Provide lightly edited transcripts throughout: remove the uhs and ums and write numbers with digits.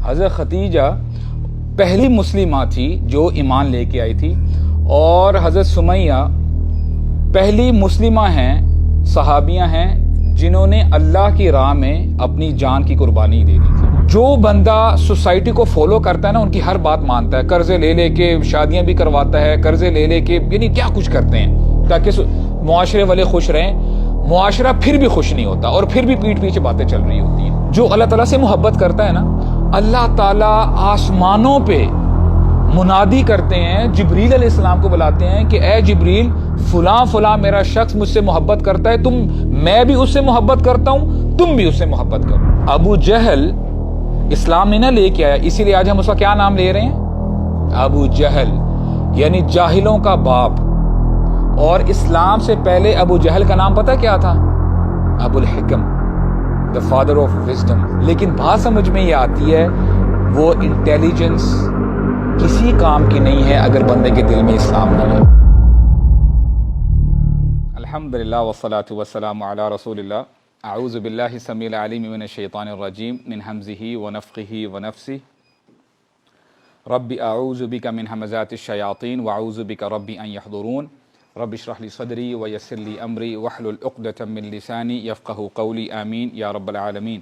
حضرت ختیجہ پہلی مسلمہ تھی جو ایمان لے کے آئی تھی، اور حضرت سمیہ پہلی مسلمہ ہیں، صحابیاں ہیں جنہوں نے اللہ کی راہ میں اپنی جان کی قربانی دے دی تھی۔ جو بندہ سوسائٹی کو فالو کرتا ہے نا، ان کی ہر بات مانتا ہے، قرضے لے لے کے شادیاں بھی کرواتا ہے، قرضے لے لے کے یعنی کیا کچھ کرتے ہیں تاکہ معاشرے والے خوش رہیں، معاشرہ پھر بھی خوش نہیں ہوتا اور پھر بھی پیٹھ پیچھے باتیں چل رہی ہوتی ہیں۔ جو اللہ تعالیٰ سے محبت کرتا ہے نا، اللہ تعالیٰ آسمانوں پہ منادی کرتے ہیں، جبریل علیہ السلام کو بلاتے ہیں کہ اے جبریل، فلاں فلاں میرا شخص مجھ سے محبت کرتا ہے، میں بھی اس سے محبت کرتا ہوں، تم بھی اس سے محبت کرو۔ ابو جہل اسلام نے نہ لے کے آیا، اسی لیے آج ہم اس کا کیا نام لے رہے ہیں؟ ابو جہل، یعنی جاہلوں کا باپ۔ اور اسلام سے پہلے ابو جہل کا نام پتہ کیا تھا؟ ابو الحکم، the father of wisdom۔ لیکن بات سمجھ میں یہ آتی ہے، وہ انٹیلیجنس کسی کام کی نہیں ہے اگر بندے کے دل میں اسلام نہیں ہے۔ الحمدللہ والصلاة والسلام علی رسول اللہ۔ اعوذ باللہ السمیع العلیم من الشیطان الرجیم من حمزہ ونفخہ ونفثہ۔ رب اعوذ بک من ہمزات الشیاطین واعوذ بک رب ان یحضرون۔ رب اشرح لی صدری ویسر لی امری واحلل عقدۃ من لسانی یفقہوا قولی، آمین یا رب العالمین۔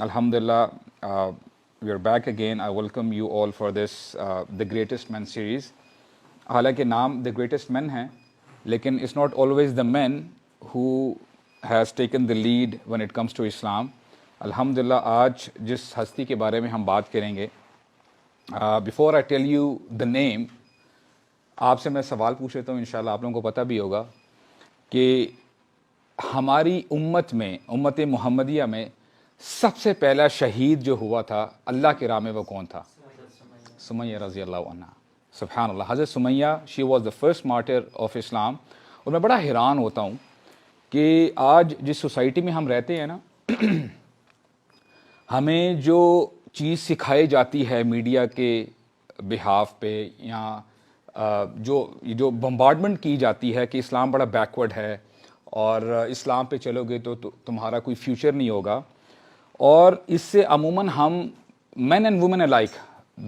Alhamdulillah, we are back again. I welcome you all for this The Greatest Men series. حالانکہ نام The Greatest Men ہے، لیکن it's not always the men who has taken the lead when it comes to Islam. Alhamdulillah, آج جس ہستی کے بارے میں ہم بات کریں گے، before I tell you the name، آپ سے میں سوال پوچھ لیتا ہوں، انشاءاللہ آپ لوگوں کو پتہ بھی ہوگا کہ ہماری امت میں، امت محمدیہ میں سب سے پہلا شہید جو ہوا تھا اللہ کے راہ میں، وہ کون تھا؟ سمیہ رضی اللہ عنہ۔ سبحان اللہ، حضرت Sumayya she was the first martyr of Islam. اور میں بڑا حیران ہوتا ہوں کہ آج جس سوسائٹی میں ہم رہتے ہیں نا، ہمیں جو چیز سکھائی جاتی ہے میڈیا کے بہاف پہ، یا جو بمبارڈمنٹ کی جاتی ہے کہ اسلام بڑا بیکورڈ ہے اور اسلام پہ چلو گے تو تمہارا کوئی فیوچر نہیں ہوگا، اور اس سے عموماً ہم مین اینڈ وومن الائک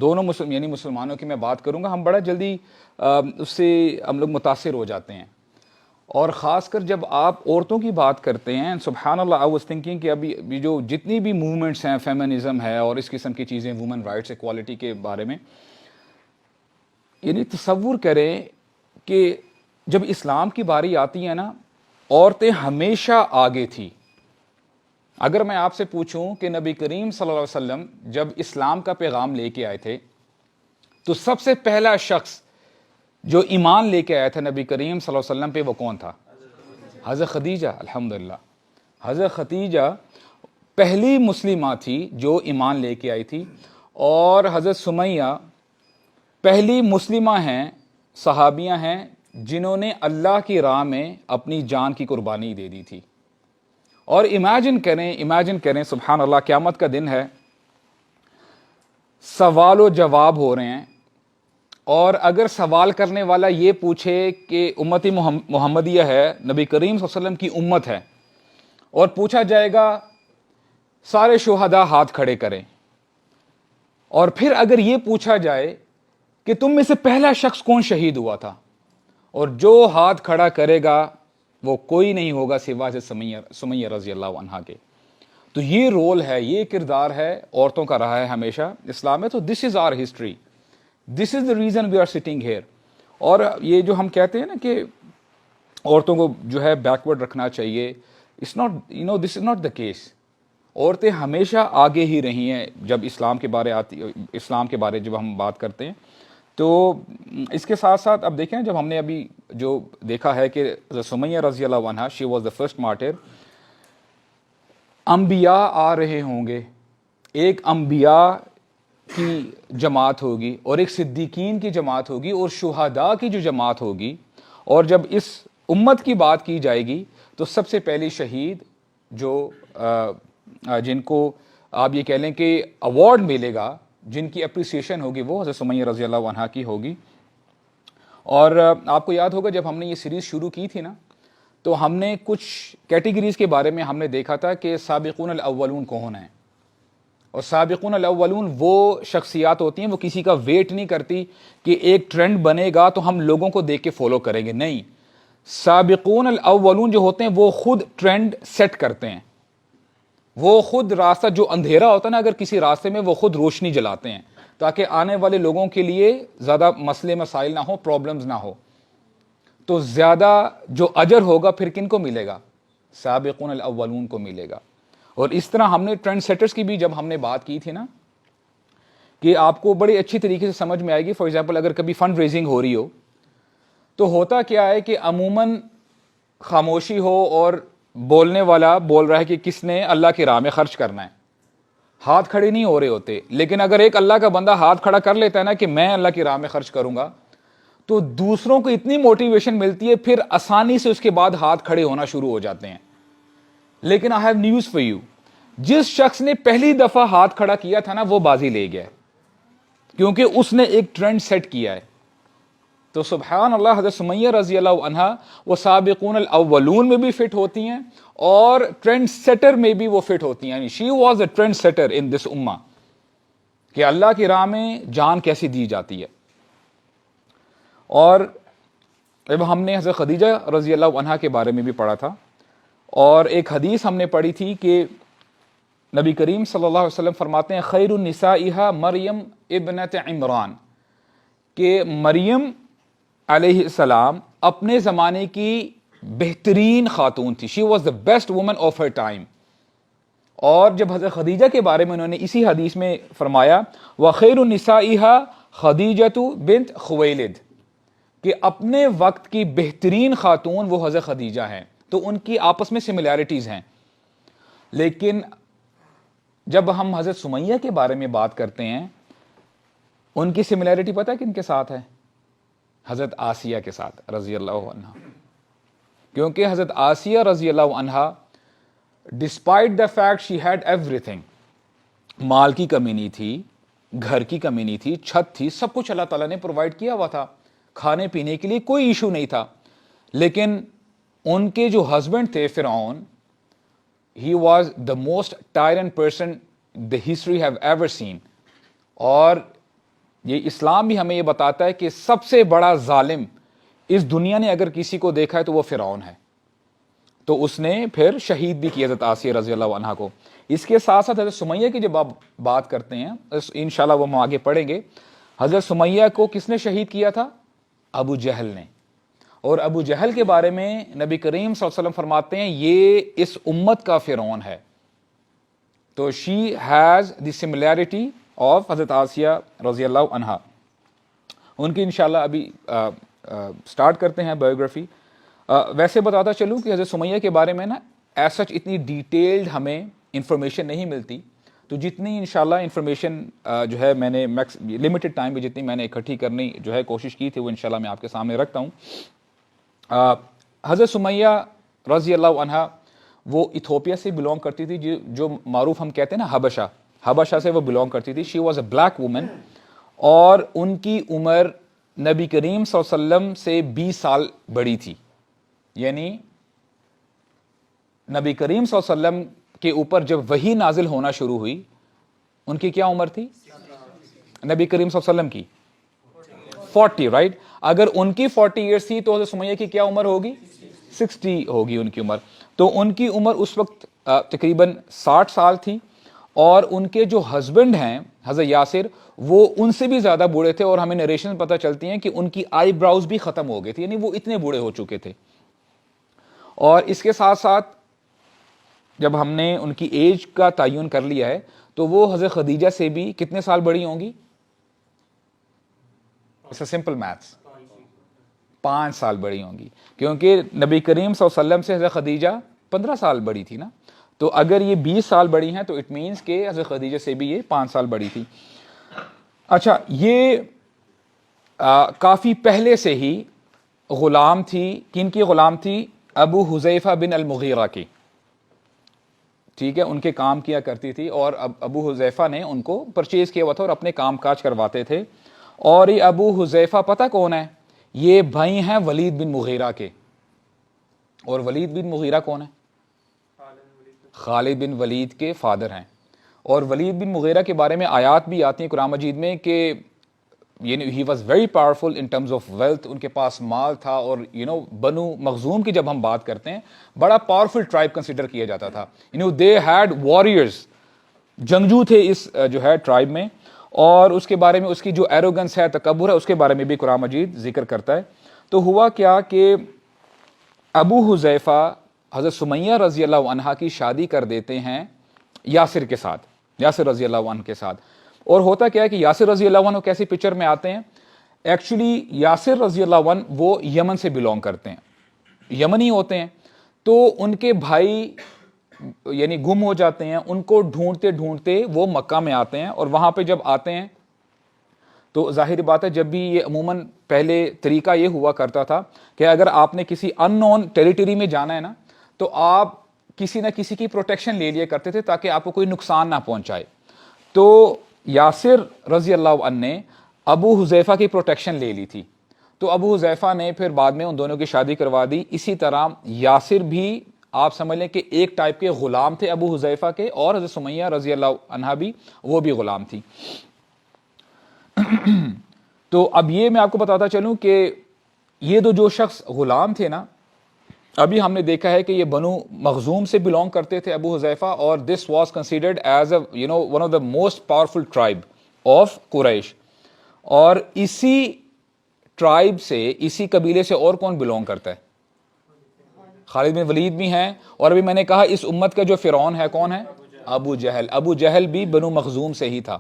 دونوں یعنی مسلمانوں کی میں بات کروں گا، ہم بڑا جلدی اس سے ہم لوگ متاثر ہو جاتے ہیں۔ اور خاص کر جب آپ عورتوں کی بات کرتے ہیں، سبحان اللہ، آئی واز تھنکنگ کہ ابھی جو جتنی بھی موومنٹس ہیں، فیمنزم ہے اور اس قسم کی چیزیں، وومن رائٹس، ایکوالٹی کے بارے میں، یعنی تصور کریں کہ جب اسلام کی باری آتی ہے نا، عورتیں ہمیشہ آگے تھی۔ اگر میں آپ سے پوچھوں کہ نبی کریم صلی اللہ علیہ وسلم جب اسلام کا پیغام لے کے آئے تھے تو سب سے پہلا شخص جو ایمان لے کے آیا تھا نبی کریم صلی اللہ علیہ وسلم پہ، وہ کون تھا؟ حضرت خدیجہ۔ الحمدللہ، حضرت خدیجہ پہلی مسلمہ تھی جو ایمان لے کے آئی تھی، اور حضرت سمیہ پہلی مسلمہ ہیں، صحابیاں ہیں جنہوں نے اللہ کی راہ میں اپنی جان کی قربانی دے دی تھی۔ اور امیجن کریں سبحان اللہ، قیامت کا دن ہے، سوال و جواب ہو رہے ہیں، اور اگر سوال کرنے والا یہ پوچھے کہ امت محمدیہ ہے، نبی کریم صلی اللہ علیہ وسلم کی امت ہے، اور پوچھا جائے گا سارے شہداء ہاتھ کھڑے کریں، اور پھر اگر یہ پوچھا جائے کہ تم میں سے پہلا شخص کون شہید ہوا تھا، اور جو ہاتھ کھڑا کرے گا وہ کوئی نہیں ہوگا سوا سے سمیہ رضی اللہ عنہا کے۔ تو یہ رول ہے، یہ کردار ہے عورتوں کا رہا ہے ہمیشہ اسلام میں۔ تو this is our history, this is the reason we are sitting here. اور یہ جو ہم کہتے ہیں نا کہ عورتوں کو جو ہے بیکورڈ رکھنا چاہیے، it's not, this is not the case. عورتیں ہمیشہ آگے ہی رہی ہیں جب اسلام کے بارے جب ہم بات کرتے ہیں۔ تو اس کے ساتھ ساتھ اب دیکھیں، جب ہم نے ابھی جو دیکھا ہے کہ سمیہ رضی اللہ عنہا شی واز دا فرسٹ مارٹر، انبیاء آ رہے ہوں گے، ایک انبیاء کی جماعت ہوگی اور ایک صدیقین کی جماعت ہوگی اور شہداء کی جو جماعت ہوگی، اور جب اس امت کی بات کی جائے گی تو سب سے پہلی شہید جو جن کو آپ یہ کہہ لیں کہ ایوارڈ ملے گا، جن کی اپریسیشن ہوگی، وہ حضرت سمیہ رضی اللہ عنہا کی ہوگی۔ اور آپ کو یاد ہوگا جب ہم نے یہ سیریز شروع کی تھی نا، تو ہم نے کچھ کیٹیگریز کے بارے میں ہم نے دیکھا تھا کہ سابقون الاولون کون ہیں۔ اور سابقون الاولون وہ شخصیات ہوتی ہیں وہ کسی کا ویٹ نہیں کرتی کہ ایک ٹرینڈ بنے گا تو ہم لوگوں کو دیکھ کے فالو کریں گے، نہیں، سابقون الاولون جو ہوتے ہیں وہ خود ٹرینڈ سیٹ کرتے ہیں، وہ خود راستہ، جو اندھیرا ہوتا ہے نا اگر کسی راستے میں، وہ خود روشنی جلاتے ہیں تاکہ آنے والے لوگوں کے لیے زیادہ مسئلے مسائل نہ ہو، پرابلمز نہ ہو۔ تو زیادہ جو اجر ہوگا پھر کن کو ملے گا؟ سابقون الاولون کو ملے گا۔ اور اس طرح ہم نے ٹرینڈ سیٹرز کی بھی جب ہم نے بات کی تھی نا، کہ آپ کو بڑی اچھی طریقے سے سمجھ میں آئے گی۔ فار ایگزامپل اگر کبھی فنڈ ریزنگ ہو رہی ہو تو ہوتا کیا ہے کہ عموماً خاموشی ہو اور بولنے والا بول رہا ہے کہ کس نے اللہ کی راہ میں خرچ کرنا ہے، ہاتھ کھڑے نہیں ہو رہے ہوتے، لیکن اگر ایک اللہ کا بندہ ہاتھ کھڑا کر لیتا ہے نا کہ میں اللہ کی راہ میں خرچ کروں گا، تو دوسروں کو اتنی موٹیویشن ملتی ہے، پھر آسانی سے اس کے بعد ہاتھ کھڑے ہونا شروع ہو جاتے ہیں۔ لیکن I have news for you, جس شخص نے پہلی دفعہ ہاتھ کھڑا کیا تھا نا وہ بازی لے گیا، کیونکہ اس نے ایک ٹرینڈ سیٹ کیا ہے۔ تو سبحان اللہ، حضرت سمیہ رضی اللہ عنہا وہ سابقون الاولون میں بھی فٹ ہوتی ہیں اور ٹرینڈ سیٹر میں بھی وہ فٹ ہوتی ہیں، یعنی she was a trend setter in this امہ، کہ اللہ کی راہ میں جان کیسی دی جاتی ہے۔ اور اب ہم نے حضرت خدیجہ رضی اللہ عنہا کے بارے میں بھی پڑھا تھا، اور ایک حدیث ہم نے پڑھی تھی کہ نبی کریم صلی اللہ علیہ وسلم فرماتے ہیں خیر النسائها مریم ابنت عمران، کہ مریم علیہ السلام اپنے زمانے کی بہترین خاتون تھی، she was the best woman of her time. اور جب حضرت خدیجہ کے بارے میں انہوں نے اسی حدیث میں فرمایا وَخَيْرُ النِّسَائِهَا خَدِیجَةُ بنت خویلد، کہ اپنے وقت کی بہترین خاتون وہ حضرت خدیجہ ہیں، تو ان کی آپس میں سملیرٹیز ہیں۔ لیکن جب ہم حضرت سمیہ کے بارے میں بات کرتے ہیں، ان کی سملیرٹی پتہ ہے کن کے ساتھ ہے؟ حضرت آسیہ کے ساتھ رضی اللہ عنہا، کیونکہ حضرت آسیہ رضی اللہ عنہا despite the fact she had ایوری تھنگ، مال کی کمی نہیں تھی، گھر کی کمی نہیں تھی، چھت تھی، سب کچھ اللہ تعالیٰ نے پرووائڈ کیا ہوا تھا، کھانے پینے کے لیے کوئی ایشو نہیں تھا، لیکن ان کے جو ہسبینڈ تھے فرعون، he was the most tyrant person the history have ever seen۔ اور یہ اسلام بھی ہمیں یہ بتاتا ہے کہ سب سے بڑا ظالم اس دنیا نے اگر کسی کو دیکھا ہے تو وہ فرعون ہے، تو اس نے پھر شہید بھی کیا حضرت آسیہ رضی اللہ عنہا کو۔ اس کے ساتھ ساتھ حضرت سمیہ کی جب آپ بات کرتے ہیں انشاءاللہ وہ ہم آگے پڑھیں گے، حضرت سمیہ کو کس نے شہید کیا تھا؟ ابو جہل نے۔ اور ابو جہل کے بارے میں نبی کریم صلی اللہ علیہ وسلم فرماتے ہیں یہ اس امت کا فرعون ہے۔ تو she has the similarity of حضرت آسیہ رضی اللہ عنہا۔ ان کی انشاءاللہ ابھی سٹارٹ کرتے ہیں بایوگرافی۔ ویسے بتاتا چلوں کہ حضرت سمیہ کے بارے میں نا ایز سچ اتنی ڈیٹیلڈ ہمیں انفارمیشن نہیں ملتی، تو جتنی انشاءاللہ انفارمیشن جو ہے میں نے لمیٹڈ ٹائم میں جتنی میں نے اکٹھی کرنی جو ہے کوشش کی تھی وہ انشاءاللہ میں آپ کے سامنے رکھتا ہوں۔ حضرت سمیہ رضی اللہ عنہا وہ ایتھوپیا سے بلونگ کرتی تھی، جو معروف ہم کہتے ہیں نا حبشہ سے وہ بلونگ کرتی تھی۔ She was a black woman, اور ان کی عمر نبی کریم صلی اللہ علیہ وسلم سے 20 سال بڑی تھی، یعنی نبی کریم صلی اللہ علیہ وسلم کے اوپر جب وحی نازل ہونا شروع ہوئی ان کی کیا عمر تھی؟ نبی کریم صلی اللہ علیہ وسلم کی 40، رائٹ؟ اگر ان کی 40 ایئرس تھی تو حضرت سمیہ کی کیا عمر ہوگی؟ 60 ہوگی ان کی عمر۔ تو ان کی عمر اس وقت تقریباً 60 سال تھی، اور ان کے جو ہسبینڈ ہیں حضرت یاسر وہ ان سے بھی زیادہ بوڑھے تھے، اور ہمیں نریشن پتہ چلتی ہیں کہ ان کی آئی براؤز بھی ختم ہو گئے تھے، یعنی وہ اتنے بوڑھے ہو چکے تھے۔ اور اس کے ساتھ ساتھ جب ہم نے ان کی ایج کا تعین کر لیا ہے تو وہ حضرت خدیجہ سے بھی کتنے سال بڑی ہوں گی؟ سمپل میتھس، 5 سال بڑی ہوں گی، کیونکہ نبی کریم صلی اللہ علیہ وسلم سے حضرت خدیجہ 15 سال بڑی تھی نا، تو اگر یہ 20 سال بڑی ہیں تو اٹ مینس کہ حضرت خدیجہ سے بھی یہ 5 سال بڑی تھی۔ اچھا، یہ کافی پہلے سے ہی غلام تھی، کن کی غلام تھی؟ ابو حذیفہ بن المغیرہ کی، ٹھیک ہے، ان کے کام کیا کرتی تھی، اور ابو حذیفہ نے ان کو پرچیز کیا ہوا تھا اور اپنے کام کاج کرواتے تھے۔ اور یہ ابو حذیفہ پتہ کون ہے؟ یہ بھائی ہیں ولید بن مغیرہ کے، اور ولید بن مغیرہ کون ہے؟ خالد بن ولید کے فادر ہیں۔ اور ولید بن مغیرہ کے بارے میں آیات بھی آتی ہیں قرآن مجید میں کہ he was very powerful in terms of wealth, ان کے پاس مال تھا، اور بنو مخزوم کی جب ہم بات کرتے ہیں بڑا پاورفل ٹرائب کنسیڈر کیا جاتا تھا. دے ہیڈ واریئرز، جنگجو تھے اس جو ہے ٹرائب میں. اور اس کے بارے میں اس کی جو ایروگنس ہے، تکبر ہے، اس کے بارے میں بھی قرآن مجید ذکر کرتا ہے. تو ہوا کیا کہ ابو حذیفہ حضرت سمیہ رضی اللہ عنہا کی شادی کر دیتے ہیں یاسر کے ساتھ، یاسر رضی اللہ عنہ کے ساتھ. اور ہوتا کیا ہے کہ یاسر رضی اللہ عنہ کیسی پکچر میں آتے ہیں؟ ایکچولی یاسر رضی اللہ عنہ وہ یمن سے بلونگ کرتے ہیں، یمنی ہوتے ہیں. تو ان کے بھائی گم ہو جاتے ہیں، ان کو ڈھونڈتے ڈھونڈتے وہ مکہ میں آتے ہیں. اور وہاں پہ جب آتے ہیں تو ظاہر بات ہے، جب بھی یہ عموماً پہلے طریقہ یہ ہوا کرتا تھا کہ اگر آپ نے کسی ان نون ٹیریٹری میں جانا ہے نا، تو آپ کسی نہ کسی کی پروٹیکشن لے لیا کرتے تھے تاکہ آپ کو کوئی نقصان نہ پہنچائے. تو یاسر رضی اللہ عنہ نے ابو حذیفہ کی پروٹیکشن لے لی تھی. تو ابو حذیفہ نے پھر بعد میں ان دونوں کی شادی کروا دی. اسی طرح یاسر بھی آپ سمجھ لیں کہ ایک ٹائپ کے غلام تھے ابو حذیفہ کے، اور حضرت سمیہ رضی اللہ عنہا بھی وہ بھی غلام تھی. تو اب یہ میں آپ کو بتاتا چلوں کہ یہ جو شخص غلام تھے نا، ابھی ہم نے دیکھا ہے کہ یہ بنو مخزوم سے بلونگ کرتے تھے ابو حذیفہ، اور this was considered as a one of the most powerful tribe of Quraysh. اور اسی ٹرائب سے، اسی قبیلے سے اور کون بلونگ کرتا ہے؟ خالد بن ولید بھی ہیں. اور ابھی میں نے کہا اس امت کا جو فرعون ہے کون ہے؟ ابو جہل. ابو جہل بھی بنو مخزوم سے ہی تھا.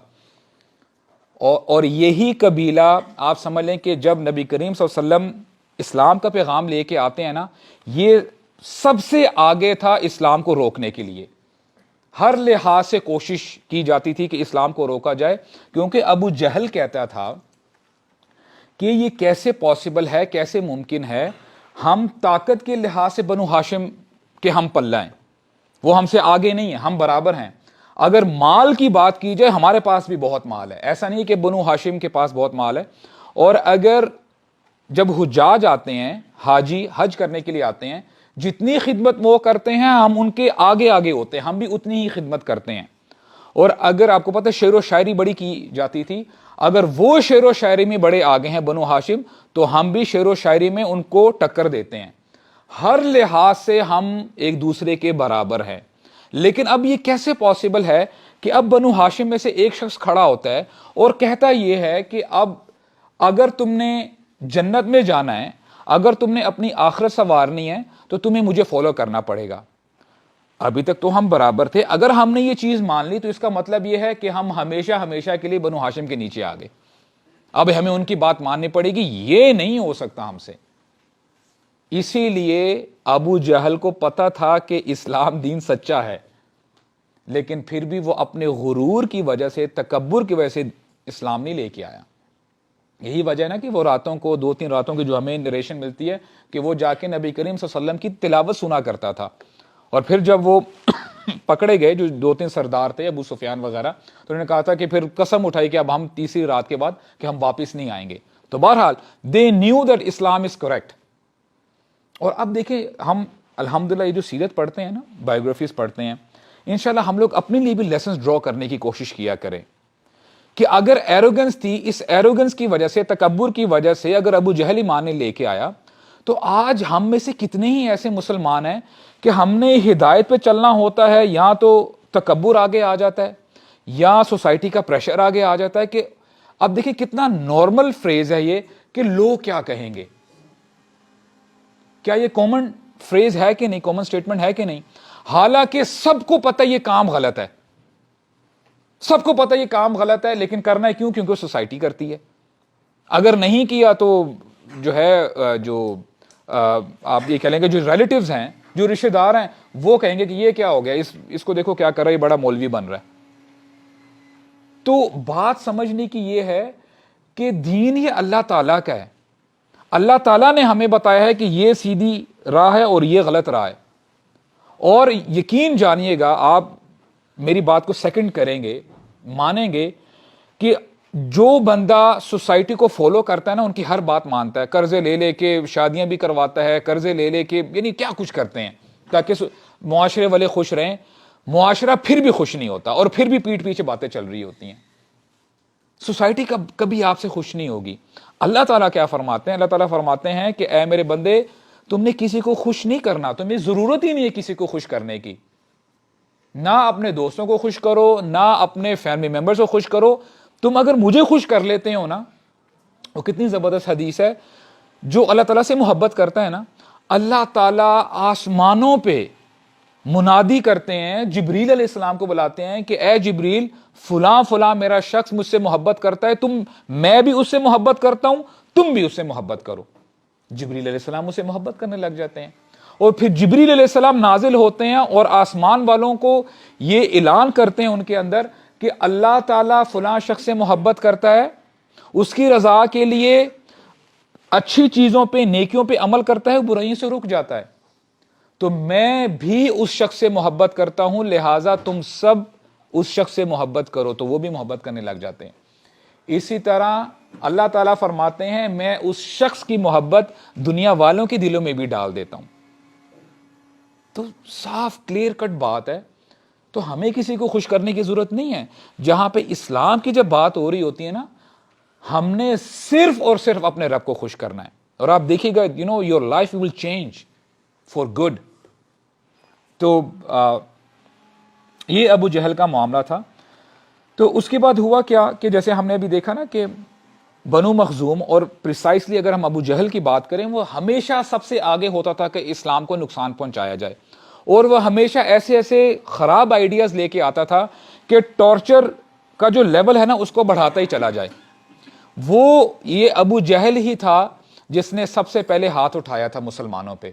اور یہی قبیلہ آپ سمجھ لیں کہ جب نبی کریم صلی اللہ علیہ وسلم اسلام کا پیغام لے کے آتے ہیں نا، یہ سب سے آگے تھا اسلام کو روکنے کے لیے. ہر لحاظ سے کوشش کی جاتی تھی کہ اسلام کو روکا جائے، کیونکہ ابو جہل کہتا تھا کہ یہ کیسے پاسبل ہے، کیسے ممکن ہے، ہم طاقت کے لحاظ سے بنو ہاشم کے ہم پلہ ہیں، وہ ہم سے آگے نہیں ہیں، ہم برابر ہیں. اگر مال کی بات کی جائے ہمارے پاس بھی بہت مال ہے، ایسا نہیں کہ بنو ہاشم کے پاس بہت مال ہے. اور اگر جب حجاج آتے ہیں، حاجی حج کرنے کے لیے آتے ہیں، جتنی خدمت وہ کرتے ہیں ہم ان کے آگے آگے ہوتے ہیں، ہم بھی اتنی ہی خدمت کرتے ہیں. اور اگر آپ کو پتہ شعر و شاعری بڑی کی جاتی تھی، اگر وہ شعر و شاعری میں بڑے آگے ہیں بنو ہاشم، تو ہم بھی شعر و شاعری میں ان کو ٹکر دیتے ہیں. ہر لحاظ سے ہم ایک دوسرے کے برابر ہیں. لیکن اب یہ کیسے پاسبل ہے کہ اب بنو ہاشم میں سے ایک شخص کھڑا ہوتا ہے اور کہتا یہ ہے کہ اب اگر تم نے جنت میں جانا ہے، اگر تم نے اپنی آخرت سنوارنی ہے، تو تمہیں مجھے فالو کرنا پڑے گا. ابھی تک تو ہم برابر تھے، اگر ہم نے یہ چیز مان لی تو اس کا مطلب یہ ہے کہ ہم ہمیشہ ہمیشہ کے لیے بنو ہاشم کے نیچے آ گئے، اب ہمیں ان کی بات ماننی پڑے گی. یہ نہیں ہو سکتا ہم سے. اسی لیے ابو جہل کو پتا تھا کہ اسلام دین سچا ہے، لیکن پھر بھی وہ اپنے غرور کی وجہ سے، تکبر کی وجہ سے اسلام نہیں لے کے آیا. یہی وجہ ہے نا کہ وہ راتوں کو 2-3 راتوں کی جو ہمیں نریشن ملتی ہے کہ وہ جا کے نبی کریم صلی اللہ علیہ وسلم کی تلاوت سنا کرتا تھا. اور پھر جب وہ پکڑے گئے جو 2-3 سردار تھے ابو سفیان وغیرہ، تو انہوں نے کہا تھا کہ پھر قسم اٹھائی کہ اب ہم تیسری رات کے بعد کہ ہم واپس نہیں آئیں گے. تو بہرحال they knew that Islam is correct. اور اب دیکھیں ہم الحمدللہ یہ جو سیرت پڑھتے ہیں نا، بایوگرافیز پڑھتے ہیں، انشاءاللہ ہم لوگ اپنے لیے بھی لیسنز ڈرا کرنے کی کوشش کیا کریں کہ اگر ایروگنس تھی، اس ایروگنس کی وجہ سے، تکبر کی وجہ سے اگر ابو جہل ایمان نے لے کے آیا، تو آج ہم میں سے کتنے ہی ایسے مسلمان ہیں کہ ہم نے ہدایت پہ چلنا ہوتا ہے، یا تو تکبر آگے آ جاتا ہے یا سوسائٹی کا پریشر آگے آ جاتا ہے. کہ اب دیکھیں کتنا نارمل فریز ہے یہ کہ لوگ کیا کہیں گے. کیا یہ کامن فریز ہے کہ نہیں، کامن سٹیٹمنٹ ہے کہ نہیں؟ حالانکہ سب کو پتہ یہ کام غلط ہے، سب کو پتہ یہ کام غلط ہے، لیکن کرنا ہے کیوں؟ کیونکہ سوسائٹی کرتی ہے. اگر نہیں کیا تو جو ہے جو آپ یہ کہہ لیں گے جو ریلیٹیوز ہیں، جو رشتہ دار ہیں، وہ کہیں گے کہ یہ کیا ہو گیا، اس کو دیکھو کیا کر رہا ہے، یہ بڑا مولوی بن رہا ہے. تو بات سمجھنے کی یہ ہے کہ دین یہ اللہ تعالیٰ کا ہے. اللہ تعالیٰ نے ہمیں بتایا ہے کہ یہ سیدھی راہ ہے اور یہ غلط راہ ہے. اور یقین جانیے گا، آپ میری بات کو سیکنڈ کریں گے، مانیں گے کہ جو بندہ سوسائٹی کو فالو کرتا ہے نا، ان کی ہر بات مانتا ہے، قرضے لے لے کے شادیاں بھی کرواتا ہے، قرضے لے لے کے یعنی کیا کچھ کرتے ہیں تاکہ معاشرے والے خوش رہیں. معاشرہ پھر بھی خوش نہیں ہوتا اور پھر بھی پیٹھ پیچھے باتیں چل رہی ہوتی ہیں. سوسائٹی کبھی آپ سے خوش نہیں ہوگی. اللہ تعالیٰ کیا فرماتے ہیں؟ اللہ تعالیٰ فرماتے ہیں کہ اے میرے بندے تم نے کسی کو خوش نہیں کرنا, تمہیں ضرورت ہی نہیں ہے کسی کو خوش کرنے کی. نہ اپنے دوستوں کو خوش کرو, نہ اپنے فیملی ممبرز کو خوش کرو. تم اگر مجھے خوش کر لیتے ہو نا, وہ کتنی زبردست حدیث ہے. جو اللہ تعالیٰ سے محبت کرتا ہے نا, اللہ تعالیٰ آسمانوں پہ منادی کرتے ہیں, جبریل علیہ السلام کو بلاتے ہیں کہ اے جبریل فلاں فلاں میرا شخص مجھ سے محبت کرتا ہے, میں بھی اس سے محبت کرتا ہوں, تم بھی اس سے محبت کرو. جبریل علیہ السلام اس سے محبت کرنے لگ جاتے ہیں, اور پھر جبریل علیہ السلام نازل ہوتے ہیں اور آسمان والوں کو یہ اعلان کرتے ہیں ان کے اندر کہ اللہ تعالیٰ فلاں شخص سے محبت کرتا ہے, اس کی رضا کے لیے اچھی چیزوں پہ نیکیوں پہ عمل کرتا ہے, برائیوں سے رک جاتا ہے. تو میں بھی اس شخص سے محبت کرتا ہوں, لہٰذا تم سب اس شخص سے محبت کرو. تو وہ بھی محبت کرنے لگ جاتے ہیں. اسی طرح اللہ تعالیٰ فرماتے ہیں میں اس شخص کی محبت دنیا والوں کے دلوں میں بھی ڈال دیتا ہوں. تو صاف کلیئر کٹ بات ہے. تو ہمیں کسی کو خوش کرنے کی ضرورت نہیں ہے. جہاں پہ اسلام کی جب بات ہو رہی ہوتی ہے نا, ہم نے صرف اور صرف اپنے رب کو خوش کرنا ہے. اور آپ دیکھیے گا your life will change for good. تو یہ ابو جہل کا معاملہ تھا. تو اس کے بعد ہوا کیا کہ جیسے ہم نے ابھی دیکھا نا کہ بنو مخزوم, اور پریسائسلی اگر ہم ابو جہل کی بات کریں, وہ ہمیشہ سب سے آگے ہوتا تھا کہ اسلام کو نقصان پہنچایا جائے, اور وہ ہمیشہ ایسے ایسے خراب آئیڈیاز لے کے آتا تھا کہ ٹارچر کا جو لیول ہے نا اس کو بڑھاتا ہی چلا جائے. وہ یہ ابو جہل ہی تھا جس نے سب سے پہلے ہاتھ اٹھایا تھا مسلمانوں پہ,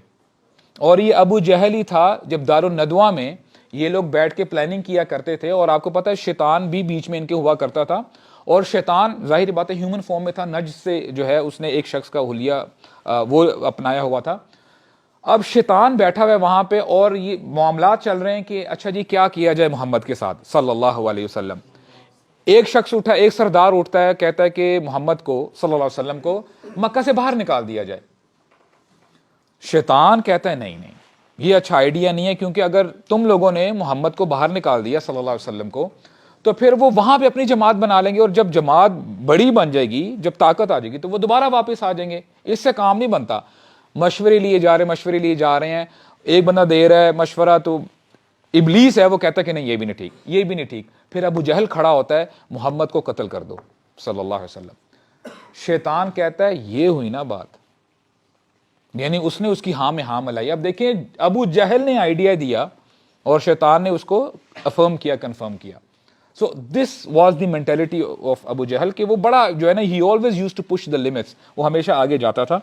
اور یہ ابو جہل ہی تھا جب دارالندوہ میں یہ لوگ بیٹھ کے پلاننگ کیا کرتے تھے. اور آپ کو پتا ہے شیطان بھی بیچ میں ان کے ہوا کرتا تھا, اور شیطان ظاہر بات ہے ہیومن فارم میں تھا, نجس سے جو ہے اس نے ایک شخص کا حلیہ وہ اپنایا ہوا تھا. اب شیطان بیٹھا ہوا ہے وہاں پہ, اور یہ معاملات چل رہے ہیں کہ اچھا جی کیا کیا جائے محمد کے ساتھ صلی اللہ علیہ وسلم. ایک شخص اٹھا, ایک سردار اٹھتا ہے, کہتا ہے کہ محمد کو صلی اللہ علیہ وسلم کو مکہ سے باہر نکال دیا جائے. شیطان کہتا ہے نہیں نہیں, یہ اچھا آئیڈیا نہیں ہے, کیونکہ اگر تم لوگوں نے محمد کو باہر نکال دیا صلی اللہ علیہ وسلم کو, تو پھر وہ وہاں پہ اپنی جماعت بنا لیں گے, اور جب جماعت بڑی بن جائے گی, جب طاقت آ جائے گی, تو وہ دوبارہ واپس آ جائیں گے. اس سے کام نہیں بنتا. مشورے لیے جا رہے ہیں, ایک بندہ دے رہا ہے مشورہ, تو ابلیس ہے وہ کہتا ہے کہ نہیں یہ بھی نہیں ٹھیک, یہ بھی نہیں ٹھیک. پھر ابو جہل کھڑا ہوتا ہے, محمد کو قتل کر دو صلی اللہ علیہ وسلم. شیطان کہتا ہے یہ ہوئی نا بات, یعنی اس نے اس کی ہاں میں ہاں ملائی. اب دیکھیں ابو جہل نے آئیڈیا دیا اور شیطان نے اس کو افرم کیا, کنفرم کیا. So this was the mentality of Abu Jahl, کہ وہ بڑا جو ہے نا he always use to push the limits, وہ ہمیشہ آگے جاتا تھا.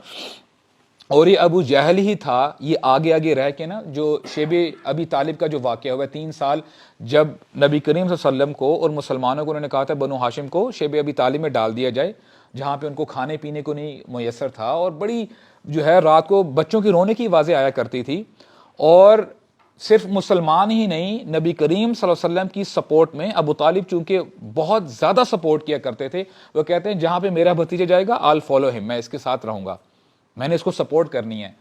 اور یہ ابو جہل ہی تھا, یہ آگے آگے رہ کے نا جو شیب ابی طالب کا جو واقعہ ہوا 3 سال جب نبی کریم صلی اللہ علیہ وسلم کو اور مسلمانوں کو انہوں نے کہا تھا بنو ہاشم کو شیب ابی طالب میں ڈال دیا جائے, جہاں پہ ان کو کھانے پینے کو نہیں میسر تھا, اور بڑی جو ہے رات کو بچوں کی رونے کی آوازیں آیا کرتی تھی. اور صرف مسلمان ہی نہیں, نبی کریم صلی اللہ علیہ وسلم کی سپورٹ میں ابو طالب چونکہ بہت زیادہ سپورٹ کیا کرتے تھے, وہ کہتے ہیں جہاں پہ میرا بھتیجا جائے گا I'll follow him, میں اس کے ساتھ رہوں گا, میں نے اس کو سپورٹ کرنی ہے.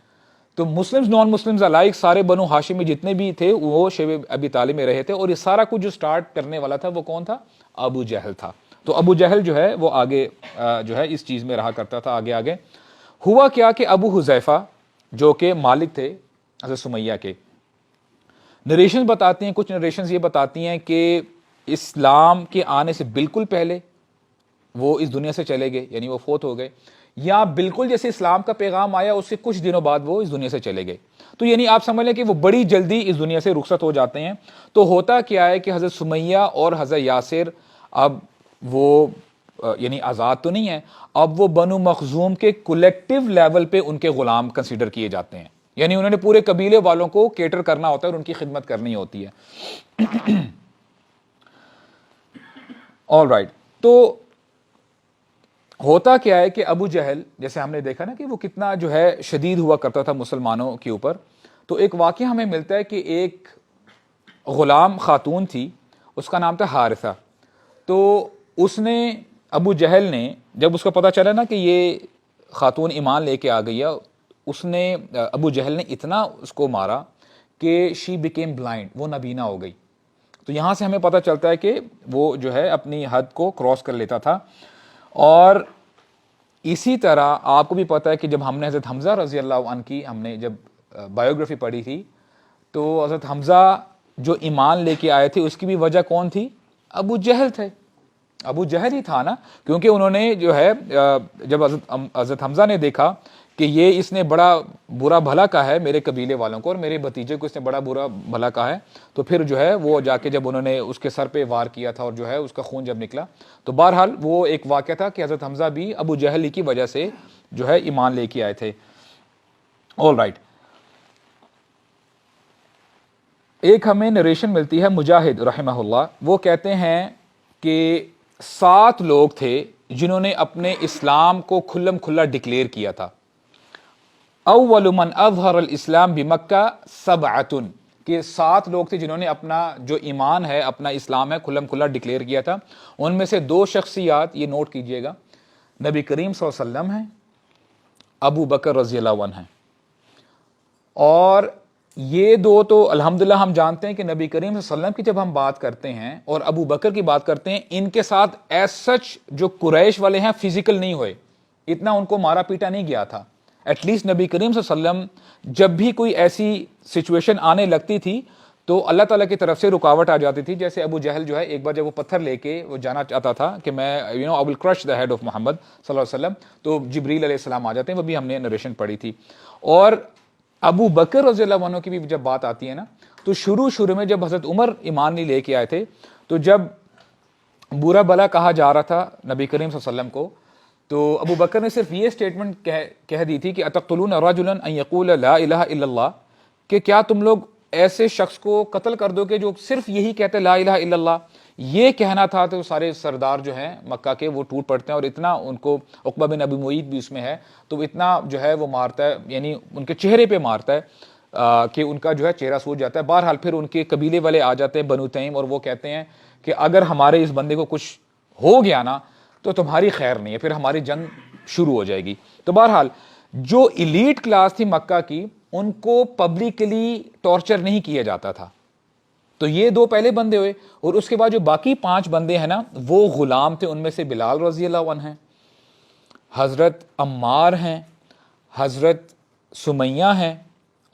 تو مسلمز نان مسلمز الائک سارے بنو ہاشم میں جتنے بھی تھے وہ شیب ابی طالب میں رہے تھے, اور یہ سارا کچھ جو سٹارٹ کرنے والا تھا وہ کون تھا؟ ابو جہل تھا. تو ابو جہل جو ہے وہ آگے جو ہے اس چیز میں رہا کرتا تھا آگے آگے. ہوا کیا کہ ابو حذیفہ جو کہ مالک تھے حضرت سمیہ کے, نریشن بتاتی ہیں, کچھ نریشنز یہ بتاتی ہیں کہ اسلام کے آنے سے بالکل پہلے وہ اس دنیا سے چلے گئے, یعنی وہ فوت ہو گئے, یا بالکل جیسے اسلام کا پیغام آیا اس سے کچھ دنوں بعد وہ اس دنیا سے چلے گئے. تو یعنی آپ سمجھ لیں کہ وہ بڑی جلدی اس دنیا سے رخصت ہو جاتے ہیں. تو ہوتا کیا ہے کہ حضرت سمیہ اور حضرت یاسر اب وہ یعنی آزاد تو نہیں ہے, اب وہ بنو مخزوم کے کولیکٹیو لیول پہ ان کے غلام کنسیڈر کیے جاتے ہیں, یعنی انہوں نے پورے قبیلے والوں کو کیٹر کرنا ہوتا ہے اور ان کی خدمت کرنی ہوتی ہے. All right. تو ہوتا کیا ہے کہ ابو جہل جیسے ہم نے دیکھا نا کہ وہ کتنا جو ہے شدید ہوا کرتا تھا مسلمانوں کے اوپر. تو ایک واقعہ ہمیں ملتا ہے کہ ایک غلام خاتون تھی, اس کا نام تھا حارثہ. تو اس نے ابو جہل نے جب اس کو پتا چلا نا کہ یہ خاتون ایمان لے کے آ گئی ہے, اس نے ابو جہل نے اتنا اس کو مارا کہ شی بیکیم بلائنڈ, وہ نابینا ہو گئی. تو یہاں سے ہمیں پتہ چلتا ہے کہ وہ جو ہے اپنی حد کو کراس کر لیتا تھا. اور اسی طرح آپ کو بھی پتہ ہے کہ جب ہم نے حضرت حمزہ رضی اللہ عنہ کی ہم نے جب بایوگرافی پڑھی تھی تو حضرت حمزہ جو ایمان لے کے آئے تھے اس کی بھی وجہ کون تھی؟ ابو جہل تھے. ابو جہل ہی تھا نا, کیونکہ انہوں نے جو ہے جب حضرت حمزہ نے دیکھا کہ یہ اس نے بڑا برا بھلا کہا ہے میرے قبیلے والوں کو اور میرے بھتیجے کو اس نے بڑا برا بھلا کہا ہے, تو پھر جو ہے وہ جا کے جب انہوں نے اس کے سر پہ وار کیا تھا اور جو ہے اس کا خون جب نکلا, تو بہرحال وہ ایک واقعہ تھا کہ حضرت حمزہ بھی ابو جہل کی وجہ سے جو ہے ایمان لے کے آئے تھے. All right. ایک ہمیں نریشن ملتی ہے مجاہد رحمہ اللہ, وہ کہتے ہیں کہ 7 لوگ تھے جنہوں نے اپنے اسلام کو کھلم کھلا ڈکلیئر کیا تھا. اول من اظہر الاسلام بمکہ 7, کہ 7 لوگ تھے جنہوں نے اپنا جو ایمان ہے اپنا اسلام ہے کھلم کھلا ڈکلیئر کیا تھا. ان میں سے 2 شخصیات یہ نوٹ کیجئے گا, نبی کریم صلی اللہ علیہ وسلم ہیں, ابو بکر رضی اللہ عنہ ہیں. اور یہ 2 تو الحمدللہ ہم جانتے ہیں کہ نبی کریم صلی اللہ علیہ وسلم کی جب ہم بات کرتے ہیں اور ابو بکر کی بات کرتے ہیں, ان کے ساتھ ایز سچ جو قریش والے ہیں فزیکل نہیں ہوئے, اتنا ان کو مارا پیٹا نہیں گیا تھا. ایٹ لیسٹ نبی کریم صلی اللہ علیہ وسلم جب بھی کوئی ایسی سچویشن آنے لگتی تھی تو اللہ تعالیٰ کی طرف سے رکاوٹ آ جاتی تھی. جیسے ابو جہل جو ہے ایک بار جب وہ پتھر لے کے وہ جانا چاہتا تھا کہ میں آئی ول کرش دا ہیڈ آف محمد صلی اللہ علیہ وسلم, تو جبریل علیہ السلام آ جاتے ہیں, وہ بھی ہم نے نریشن پڑھی تھی. اور ابو بکر رضی اللہ عنہ کی بھی جب بات آتی ہے نا, تو شروع میں جب حضرت عمر ایمان نہیں لے کے آئے تھے تو جب برا بلا کہا جا رہا تھا نبی کریم صلی اللہ علیہ وسلم کو, تو ابو بکر نے صرف یہ سٹیٹمنٹ کہہ دی تھی کہ اتقتلون رجلا ان یقول لا الہ الا اللہ, کہ کیا تم لوگ ایسے شخص کو قتل کر دو کہ جو صرف یہی کہتے لا الہ الا اللہ. یہ کہنا تھا تو سارے سردار جو ہیں مکہ کے وہ ٹوٹ پڑتے ہیں, اور اتنا ان کو عقبہ بن ابی معیط بھی اس میں ہے, تو اتنا جو ہے وہ مارتا ہے, یعنی ان کے چہرے پہ مارتا ہے کہ ان کا جو ہے چہرہ سوج جاتا ہے. بہرحال پھر ان کے قبیلے والے آ جاتے ہیں بنو تیم, اور وہ کہتے ہیں کہ اگر ہمارے اس بندے کو کچھ ہو گیا نا تو تمہاری خیر نہیں ہے, پھر ہماری جنگ شروع ہو جائے گی. تو بہرحال جو ایلیٹ کلاس تھی مکہ کی ان کو پبلکلی ٹارچر نہیں کیا جاتا تھا. تو یہ 2 پہلے بندے ہوئے, اور اس کے بعد جو باقی 5 بندے ہیں نا وہ غلام تھے. ان میں سے بلال رضی اللہ عنہ ہیں, حضرت عمار ہیں, حضرت سمیہ ہیں,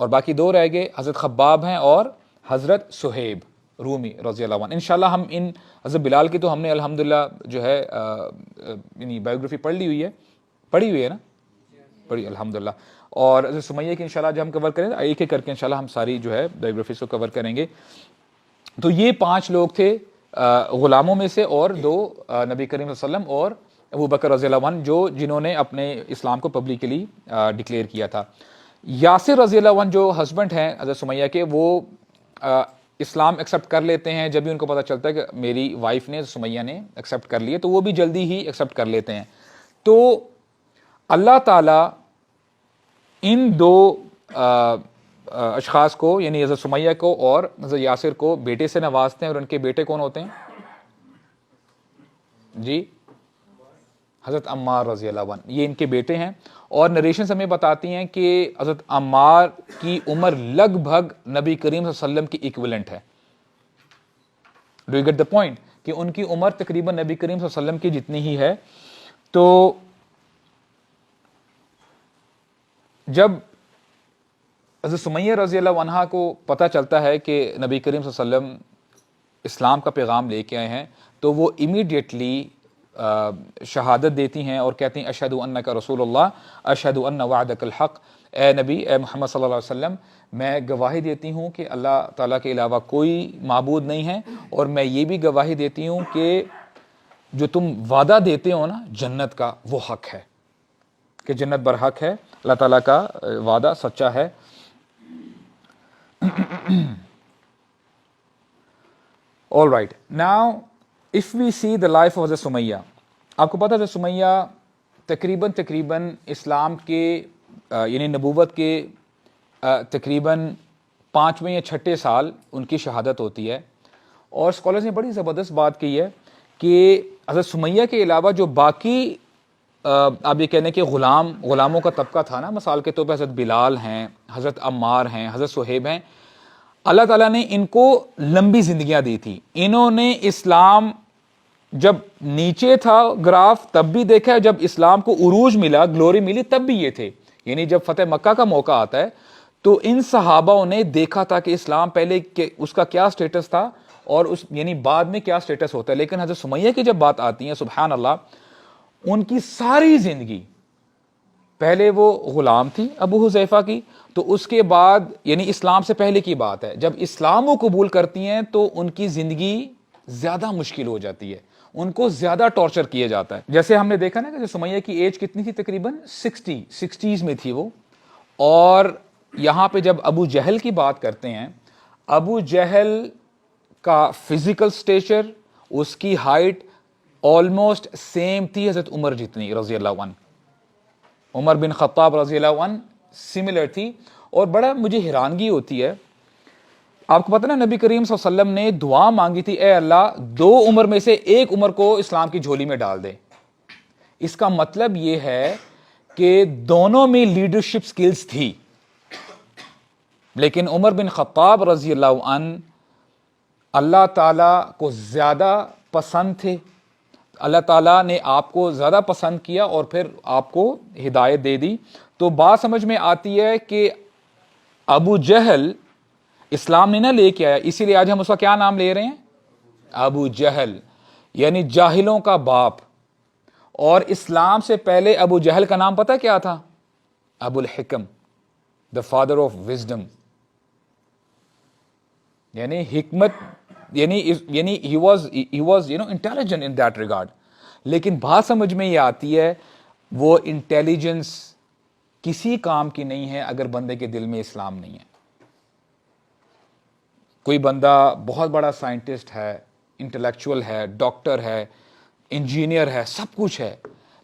اور باقی 2 رہ گئے, حضرت خباب ہیں اور حضرت سہیب رومی رضی اللہ عنہ. انشاءاللہ ہم ان حضرت بلال کی تو ہم نے الحمدللہ جو ہے یعنی بایوگرافی پڑھی ہوئی ہے نا, پڑھی الحمدللہ. اور حضرت سمیہ کی انشاءاللہ جب ہم کور کریں ایک ایک کر کے انشاءاللہ ہم ساری جو ہے بایوگرافیز کو کور کریں گے. تو یہ 5 لوگ تھے غلاموں میں سے, اور 2 نبی کریم صلی اللہ علیہ وسلم اور ابو بکر رضی اللہ عنہ جنہوں نے اپنے اسلام کو پبلکلی ڈکلیئر کیا تھا. یاسر رضی اللہ عنہ جو ہسبینڈ ہیں حضرت سمیہ کے, وہ اسلام ایکسیپٹ کر لیتے ہیں جب بھی ان کو پتہ چلتا ہے کہ میری وائف نے سمیہ نے ایکسیپٹ کر لیے, تو وہ بھی جلدی ہی ایکسیپٹ کر لیتے ہیں. تو اللہ تعالیٰ ان 2 اشخاص کو یعنی حضرت سمیہ کو اور حضرت یاسر کو بیٹے سے نوازتے ہیں, اور ان کے بیٹے کون ہوتے ہیں جی؟ حضرت عمار رضی اللہ عنہ, یہ ان کے بیٹے ہیں. اور نریشنز ہمیں بتاتی ہیں کہ حضرت عمار کی عمر لگ بھگ نبی کریم صلی اللہ علیہ وسلم کی ایکویلنٹ ہے. Do you get the point, کہ ان کی عمر تقریباً نبی کریم صلی اللہ علیہ وسلم کی جتنی ہی ہے. تو جب حضرت سمیہ رضی اللہ عنہا کو پتہ چلتا ہے کہ نبی کریم صلی اللہ علیہ وسلم اسلام کا پیغام لے کے آئے ہیں, تو وہ امیڈیٹلی شہادت دیتی ہیں اور کہتی ہیں اشہد انک رسول اللہ, اشہد ان وعدک الحق, اے نبی اے محمد صلی اللہ علیہ وسلم میں گواہی دیتی ہوں کہ اللہ تعالیٰ کے علاوہ کوئی معبود نہیں ہے, اور میں یہ بھی گواہی دیتی ہوں کہ جو تم وعدہ دیتے ہو نا جنت کا وہ حق ہے, کہ جنت برحق ہے, اللہ تعالیٰ کا وعدہ سچا ہے. All right. Now, if we see the life of Hazrat Sumayya, آپ کو پتا ہے سمیہ تقریباً اسلام کے یعنی نبوت کے تقریباً 5ویں یا 6 سال ان کی شہادت ہوتی ہے. اور اسکالرز نے بڑی زبردست بات کی ہے کہ حضرت سمیہ کے علاوہ جو باقی آپ یہ کہنے کہ غلاموں کا طبقہ تھا نا, مثال کے طور پہ حضرت بلال ہیں, حضرت عمار ہیں, حضرت سہیب ہیں, اللہ تعالیٰ نے ان کو لمبی زندگیاں دی تھی. انہوں نے اسلام جب نیچے تھا گراف تب بھی دیکھا ہے, جب اسلام کو عروج ملا, گلوری ملی, تب بھی یہ تھے. یعنی جب فتح مکہ کا موقع آتا ہے تو ان صحابہ نے دیکھا تھا کہ اسلام پہلے اس کا کیا سٹیٹس تھا اور اس یعنی بعد میں کیا سٹیٹس ہوتا ہے. لیکن حضرت سمیہ کی جب بات آتی ہے, سبحان اللہ, ان کی ساری زندگی, پہلے وہ غلام تھی ابو حذیفہ کی, تو اس کے بعد یعنی اسلام سے پہلے کی بات ہے, جب اسلام وہ قبول کرتی ہیں تو ان کی زندگی زیادہ مشکل ہو جاتی ہے, ان کو زیادہ ٹارچر کیا جاتا ہے. جیسے ہم نے دیکھا نا کہ سمیہ کی ایج کتنی تھی, تقریباً 60s میں تھی وہ. اور یہاں پہ جب ابو جہل کی بات کرتے ہیں, ابو جہل کا فزیکل سٹیچر, اس کی ہائٹ آلموسٹ سیم تھی حضرت عمر جتنی رضی اللہ عنہ. عمر بن خطاب رضی اللہ عنہ سملر تھی. اور بڑا مجھے حیرانگی ہوتی ہے, آپ کو پتہ نا نبی کریم صلی اللہ علیہ وسلم نے دعا مانگی تھی, اے اللہ 2 عمر میں سے ایک عمر کو اسلام کی جھولی میں ڈال دے. اس کا مطلب یہ ہے کہ دونوں میں لیڈرشپ سکلز تھی, لیکن عمر بن خطاب رضی اللہ عنہ اللہ تعالیٰ کو زیادہ پسند تھے. اللہ تعالیٰ نے آپ کو زیادہ پسند کیا اور پھر آپ کو ہدایت دے دی. تو بات سمجھ میں آتی ہے کہ ابو جہل اسلام نے نہ لے کے آیا, اسی لیے آج ہم اس کا کیا نام لے رہے ہیں, ابو جہل, یعنی جاہلوں کا باپ. اور اسلام سے پہلے ابو جہل کا نام پتہ کیا تھا, ابو الحکم, دا فادر آف وزڈم, یعنی حکمت, یعنی he was intelligent in that regard. لیکن بات سمجھ میں یہ آتی ہے, وہ انٹیلیجنس کسی کام کی نہیں ہے اگر بندے کے دل میں اسلام نہیں ہے. کوئی بندہ بہت بڑا سائنٹسٹ ہے, انٹلیکچوئل ہے, ڈاکٹر ہے, انجینئر ہے, سب کچھ ہے,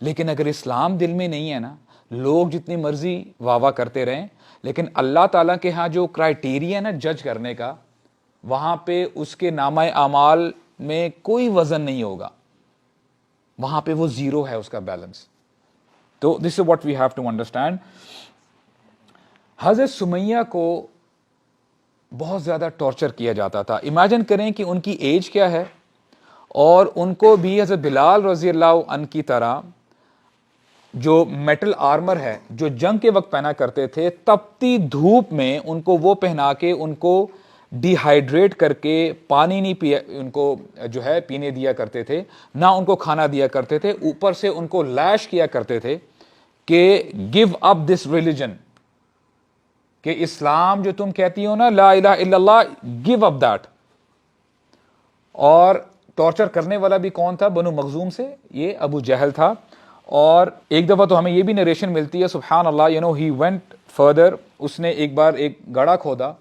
لیکن اگر اسلام دل میں نہیں ہے نا, لوگ جتنی مرضی واہ واہ کرتے رہیں, لیکن اللہ تعالیٰ کے ہاں جو کرائٹیریا ہے نا جج کرنے کا, وہاں پہ اس کے نامہ اعمال میں کوئی وزن نہیں ہوگا, وہاں پہ وہ زیرو ہے اس کا بیلنس. تو this is what we have to understand. حضرت سمیہ کو بہت زیادہ ٹارچر کیا جاتا تھا. امیجن کریں کہ ان کی ایج کیا ہے, اور ان کو بھی حضرت بلال رضی اللہ عنہ کی طرح جو میٹل آرمر ہے جو جنگ کے وقت پہنا کرتے تھے, تپتی دھوپ میں ان کو وہ پہنا کے ان کو ڈی ہائیڈریٹ کر کے پانی نہیں پیا, ان کو جو ہے پینے دیا کرتے تھے, نہ ان کو کھانا دیا کرتے تھے, اوپر سے ان کو لیش کیا کرتے تھے کہ گیو اپ دس ریلیجن, کہ اسلام جو تم کہتی ہو نا لا الہ الا اللہ, گیو اپ دیٹ. اور ٹارچر کرنے والا بھی کون تھا, بنو مخزوم سے, یہ ابو جہل تھا. اور ایک دفعہ تو ہمیں یہ بھی نریشن ملتی ہے, سبحان اللہ, ہی وینٹ فردر, اس نے ایک بار ایک گڑھا کھودا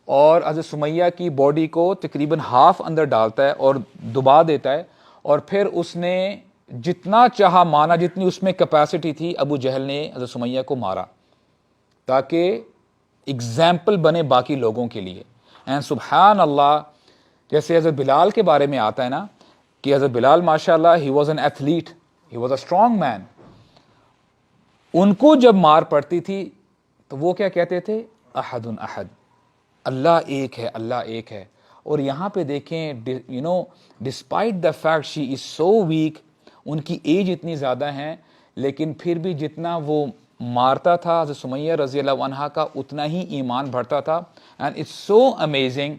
اور حضرت سمیہ کی باڈی کو تقریباً ہاف اندر ڈالتا ہے اور دبا دیتا ہے, اور پھر اس نے جتنا چاہا مانا, جتنی اس میں کیپیسٹی تھی, ابو جہل نے حضرت سمیہ کو مارا تاکہ اگزامپل بنے باقی لوگوں کے لیے. اینڈ سبحان اللہ, جیسے حضرت بلال کے بارے میں آتا ہے نا کہ حضرت بلال ماشاء اللہ he was an athlete, he was a strong man. ان کو جب مار پڑتی تھی تو وہ کیا کہتے تھے, احد احد, اللہ ایک ہے, اللہ ایک ہے. اور یہاں پہ دیکھیں, despite the fact she is so weak, ان کی ایج اتنی زیادہ ہیں, لیکن پھر بھی جتنا وہ مارتا تھا حضرت سمیہ رضی اللہ عنہا کا, اتنا ہی ایمان بڑھتا تھا. اینڈ اٹس سو امیزنگ,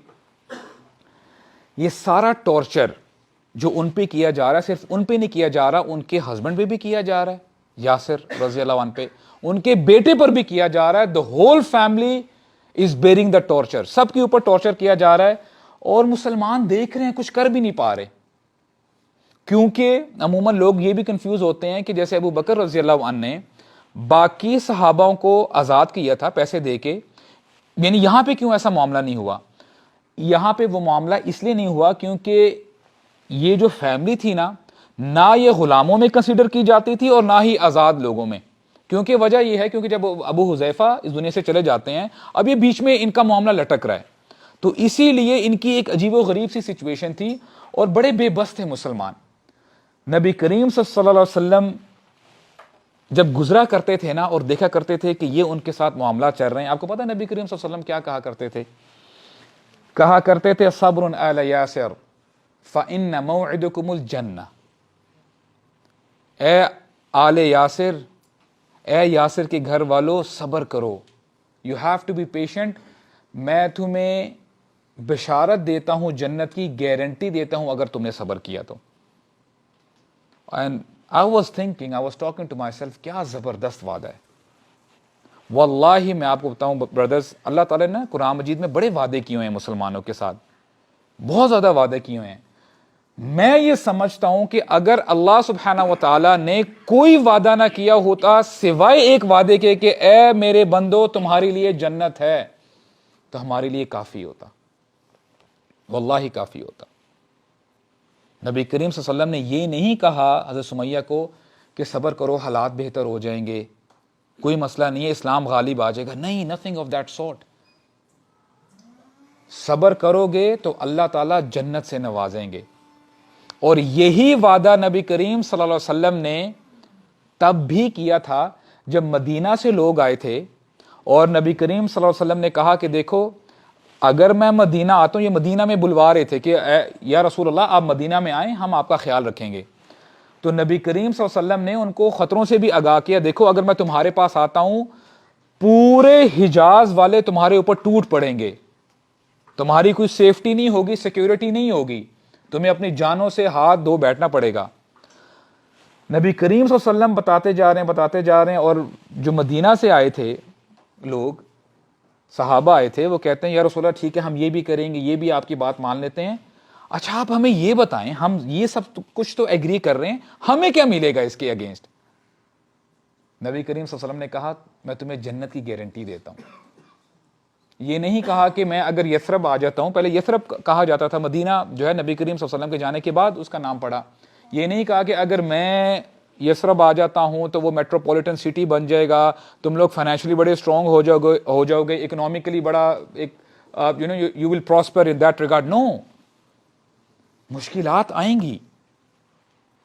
یہ سارا ٹارچر جو ان پہ کیا جا رہا ہے, صرف ان پہ نہیں کیا جا رہا, ان کے ہسبینڈ پہ بھی کیا جا رہا ہے, یاسر رضی اللہ عنہ پہ, ان کے بیٹے پر بھی کیا جا رہا ہے. The whole family is bearing the torture, سب کے اوپر ٹارچر کیا جا رہا ہے, اور مسلمان دیکھ رہے ہیں, کچھ کر بھی نہیں پا رہے. کیونکہ عموماً لوگ یہ بھی کنفیوز ہوتے ہیں کہ جیسے ابو بکر رضی اللہ عنہ نے باقی صحابہ کو آزاد کیا تھا پیسے دے کے, یعنی یہاں پہ کیوں ایسا معاملہ نہیں ہوا؟ یہاں پہ وہ معاملہ اس لیے نہیں ہوا کیونکہ یہ جو فیملی تھی نا, نہ یہ غلاموں میں کنسیڈر کی جاتی تھی اور نہ ہی آزاد لوگوں میں. کیونکہ وجہ یہ ہے کیونکہ جب ابو حذیفہ اس دنیا سے چلے جاتے ہیں, اب یہ بیچ میں ان کا معاملہ لٹک رہا ہے, تو اسی لیے ان کی ایک عجیب و غریب سی سچویشن تھی, اور بڑے بے بس تھے مسلمان. نبی کریم صلی اللہ علیہ وسلم جب گزرا کرتے تھے نا اور دیکھا کرتے تھے کہ یہ ان کے ساتھ معاملات چل رہے ہیں, آپ کو پتہ ہے نبی کریم صلی اللہ علیہ وسلم کیا کہا کرتے تھے کہا کرتے تھے صبر آل یاسر فإن موعدکم الجنہ، اے آل یاسر، اے یاسر کے گھر والو صبر کرو، you have to be patient, میں تمہیں بشارت دیتا ہوں جنت کی، گارنٹی دیتا ہوں اگر تم نے صبر کیا تو. And I was thinking, I was talking to myself, کیا زبردست وعدہ ہے. واللہ میں آپ کو بتاؤں بردرز، اللہ تعالیٰ نے قرآن مجید میں بڑے وعدے کیے ہوئے ہیں مسلمانوں کے ساتھ، بہت زیادہ وعدے کیے ہوئے ہیں. میں یہ سمجھتا ہوں کہ اگر اللہ سبحانہ و تعالیٰ نے کوئی وعدہ نہ کیا ہوتا سوائے ایک وعدے کے کہ اے میرے بندو تمہارے لیے جنت ہے، تو ہمارے لیے کافی ہوتا، واللہ کافی ہوتا. نبی کریم صلی اللہ علیہ وسلم نے یہ نہیں کہا حضرت سمیہ کو کہ صبر کرو حالات بہتر ہو جائیں گے، کوئی مسئلہ نہیں ہے، اسلام غالب آ جائے گا. نہیں، نتھنگ آف دیٹ سارٹ. صبر کرو گے تو اللہ تعالیٰ جنت سے نوازیں گے. اور یہی وعدہ نبی کریم صلی اللہ علیہ وسلم نے تب بھی کیا تھا جب مدینہ سے لوگ آئے تھے اور نبی کریم صلی اللہ علیہ وسلم نے کہا کہ دیکھو اگر میں مدینہ آتا ہوں، یہ مدینہ میں بلوا رہے تھے کہ یا رسول اللہ آپ مدینہ میں آئیں، ہم آپ کا خیال رکھیں گے. تو نبی کریم صلی اللہ علیہ وسلم نے ان کو خطروں سے بھی آگاہ کیا، دیکھو اگر میں تمہارے پاس آتا ہوں پورے حجاز والے تمہارے اوپر ٹوٹ پڑیں گے، تمہاری کوئی سیفٹی نہیں ہوگی، سیکیورٹی نہیں ہوگی، تمہیں اپنی جانوں سے ہاتھ دھو بیٹھنا پڑے گا. نبی کریم صلی اللہ علیہ وسلم بتاتے جا رہے ہیں اور جو مدینہ سے آئے تھے لوگ، صحابہ آئے تھے، وہ کہتے ہیں یا رسول اللہ ٹھیک ہے ہم یہ بھی کریں گے، یہ بھی آپ کی بات مان لیتے ہیں. اچھا آپ ہمیں یہ بتائیں، ہم یہ سب کچھ تو ایگری کر رہے ہیں، ہمیں کیا ملے گا اس کے اگینسٹ؟ نبی کریم صلی اللہ علیہ وسلم نے کہا میں تمہیں جنت کی گارنٹی دیتا ہوں. یہ نہیں کہا کہ میں اگر یثرب آ جاتا ہوں، پہلے یثرب کہا جاتا تھا، مدینہ جو ہے نبی کریم صلی اللہ علیہ وسلم کے جانے کے بعد اس کا نام پڑا. یہ نہیں کہا کہ اگر میں یثرب آ جاتا ہوں تو وہ میٹروپولیٹن سٹی بن جائے گا، تم لوگ فائنینشلی بڑے اسٹرانگ ہو جاؤ گے، اکنامکلی بڑا ایک you will prosper in that regard. No, مشکلات آئیں گی،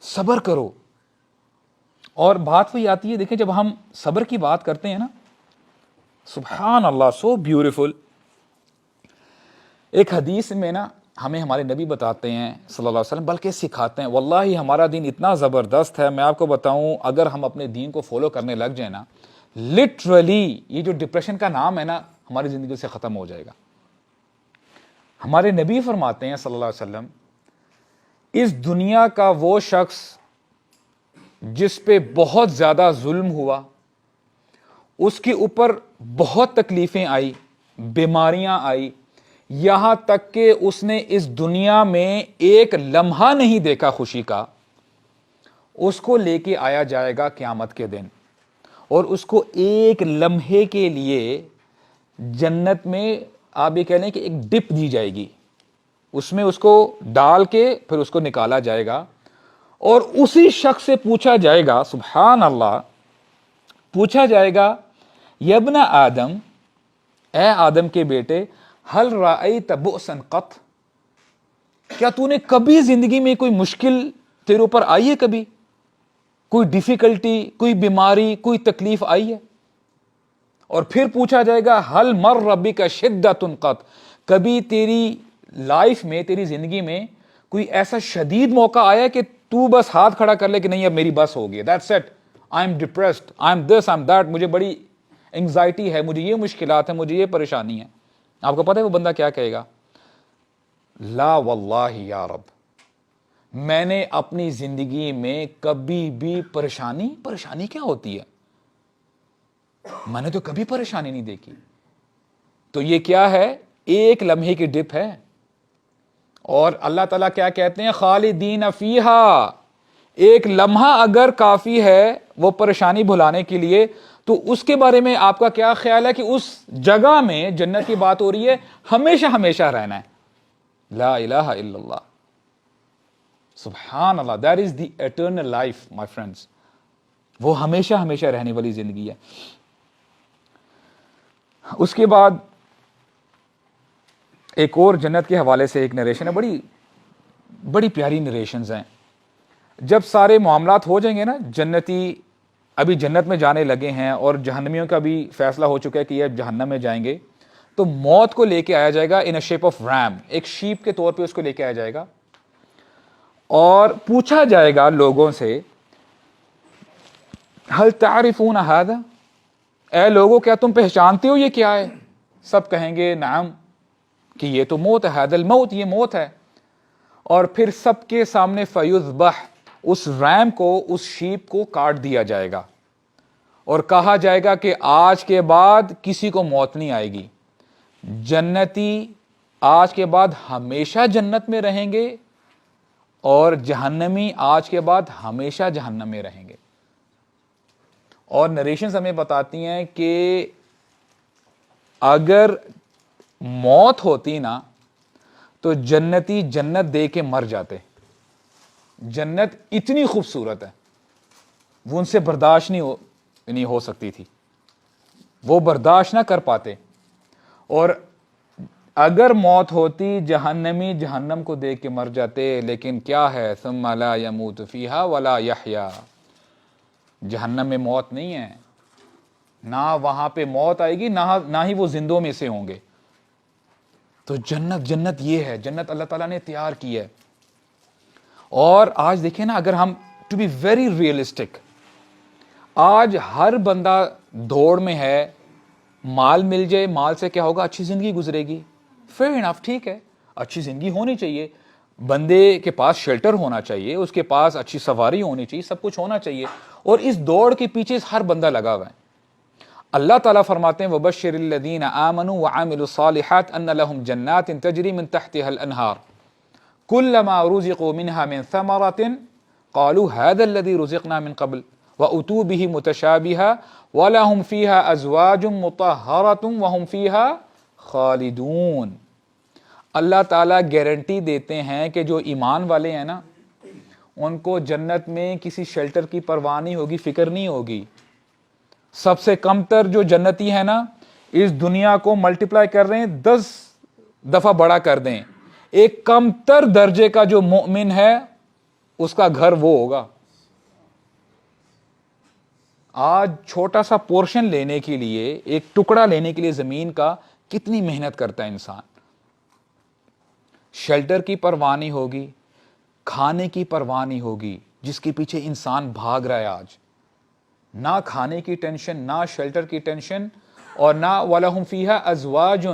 صبر کرو. اور بات وہی آتی ہے، دیکھیں جب ہم صبر کی بات کرتے ہیں نا، سبحان اللہ، سو بیوٹیفل. ایک حدیث میں نا ہمیں ہمارے نبی بتاتے ہیں صلی اللہ علیہ وسلم، بلکہ سکھاتے ہیں، واللہ ہمارا دین اتنا زبردست ہے، میں آپ کو بتاؤں اگر ہم اپنے دین کو فالو کرنے لگ جائیں نا، لٹرلی یہ جو ڈپریشن کا نام ہے نا ہماری زندگی سے ختم ہو جائے گا. ہمارے نبی فرماتے ہیں صلی اللہ علیہ وسلم، اس دنیا کا وہ شخص جس پہ بہت زیادہ ظلم ہوا، اس کے اوپر بہت تکلیفیں آئی، بیماریاں آئی، یہاں تک کہ اس نے اس دنیا میں ایک لمحہ نہیں دیکھا خوشی کا، اس کو لے کے آیا جائے گا قیامت کے دن اور اس کو ایک لمحے کے لیے جنت میں آپ یہ کہہ لیں کہ ایک ڈپ دی جائے گی، اس میں اس کو ڈال کے پھر اس کو نکالا جائے گا اور اسی شخص سے پوچھا جائے گا، سبحان اللہ، پوچھا جائے گا یا ابن آدم، اے آدم کے بیٹے، ہل رأیت بؤسا قط، کیا تو نے کبھی زندگی میں کوئی مشکل تیرے اوپر آئی ہے، کبھی کوئی ڈیفیکلٹی، کوئی بیماری، کوئی تکلیف آئی ہے؟ اور پھر پوچھا جائے گا ہل مر بک شدۃ قط، کبھی تیری لائف میں، تیری زندگی میں کوئی ایسا شدید موقع آیا کہ تو بس ہاتھ کھڑا کر لے کہ نہیں اب میری بس ہو گئی، that's it, I am depressed, I am this, I am that, مجھے بڑی انگزائٹی ہے، مجھے یہ مشکلات ہیں، مجھے یہ پریشانی ہے. آپ کو پتہ ہے وہ بندہ کیا کہے گا؟ لا واللہ یا رب، میں نے اپنی زندگی میں کبھی بھی پریشانی کیا ہوتی ہے، میں نے تو کبھی پریشانی نہیں دیکھی. تو یہ کیا ہے؟ ایک لمحے کی ڈپ ہے. اور اللہ تعالیٰ کیا کہتے ہیں؟ خالدین فیہا، ایک لمحہ اگر کافی ہے وہ پریشانی بھلانے کے لیے، تو اس کے بارے میں آپ کا کیا خیال ہے کہ اس جگہ میں جنت کی بات ہو رہی ہے، ہمیشہ ہمیشہ رہنا ہے. لا الہ الا اللہ، سبحان اللہ، that is the eternal life my friends, وہ ہمیشہ ہمیشہ رہنے والی زندگی ہے. اس کے بعد ایک اور جنت کے حوالے سے ایک نریشن ہے، بڑی پیاری نریشنز ہیں. جب سارے معاملات ہو جائیں گے نا، جنتی ابھی جنت میں جانے لگے ہیں اور جہنمیوں کا بھی فیصلہ ہو چکا ہے کہ یہ جہنم میں جائیں گے، تو موت کو لے کے آیا جائے گا ان اے شیپ آف ریم, ایک شیپ کے طور پہ اس کو لے کے آیا جائے گا, اور پوچھا جائے گا لوگوں سے هل تعرفون هذا, اے لوگوں کیا تم پہچانتے ہو یہ کیا ہے؟ سب کہیں گے نعم, کہ یہ تو موت ہے, هذا الموت, یہ موت ہے. اور پھر سب کے سامنے فیذبح, اس ریم کو, اس شیپ کو کاٹ دیا جائے گا, اور کہا جائے گا کہ آج کے بعد کسی کو موت نہیں آئے گی, جنتی آج کے بعد ہمیشہ جنت میں رہیں گے, اور جہنمی آج کے بعد ہمیشہ جہنم میں رہیں گے. اور نریشنز ہمیں بتاتی ہیں کہ اگر موت ہوتی نا تو جنتی جنت دے کے مر جاتے. جنت اتنی خوبصورت ہے, وہ ان سے برداشت نہیں ہو سکتی تھی, وہ برداشت نہ کر پاتے. اور اگر موت ہوتی, جہنمی جہنم کو دیکھ کے مر جاتے. لیکن کیا ہے, ثم لا يموت فيها ولا يحيا, جہنم میں موت نہیں ہے, نہ وہاں پہ موت آئے گی, نہ ہی وہ زندوں میں سے ہوں گے. تو جنت یہ ہے, جنت اللہ تعالیٰ نے تیار کی ہے. اور آج دیکھیں نا, اگر ہم ٹو بی ویری ریئلسٹک, آج ہر بندہ دوڑ میں ہے, مال مل جائے, مال سے کیا ہوگا, اچھی زندگی گزرے گی. فیئر انف, ٹھیک ہے, اچھی زندگی ہونی چاہیے, بندے کے پاس شیلٹر ہونا چاہیے, اس کے پاس اچھی سواری ہونی چاہیے, سب کچھ ہونا چاہیے. اور اس دوڑ کے پیچھے ہر بندہ لگا ہوا ہے. اللہ تعالیٰ فرماتے ہیں وَبَشِّرِ الَّذِينَ آمَنُوا وَعَمِلُوا الصَّالِحَاتِ أَنَّ لَهُمْ جَنَّاتٍ تَجْرِي مِن تَحْتِهَا الْأَنْهَارُ كُلَّمَا رُزِقُوا مِنْهَا مِن ثَمَرَةٍ قَالُوا هَذَا الَّذِي رُزِقْنَا مِن قَبْلُ وَأُتُوا بِهِ مُتَشَابِهًا وَلَهُمْ فِيهَا أَزْوَاجٌ مُطَهَّرَةٌ وَهُمْ فِيهَا خَالِدُونَ. اللہ تعالیٰ گارنٹی دیتے ہیں کہ جو ایمان والے ہیں نا, ان کو جنت میں کسی شیلٹر کی پرواہ نہیں ہوگی, فکر نہیں ہوگی. سب سے کم تر جو جنتی ہے نا, اس دنیا کو ملٹیپلائی کر رہے ہیں, 10 دفعہ بڑا کر دیں, ایک کم تر درجے کا جو مومن ہے اس کا گھر وہ ہوگا. آج چھوٹا سا پورشن لینے کے لیے, ایک ٹکڑا لینے کے لیے زمین کا کتنی محنت کرتا ہے انسان. شیلٹر کی پرواہ نہیں ہوگی, کھانے کی پرواہ نہیں ہوگی, جس کے پیچھے انسان بھاگ رہا ہے آج. نہ کھانے کی ٹینشن, نہ شیلٹر کی ٹینشن, اور نہ وَلَهُمْ فِيهَا أَزْوَاجٌ,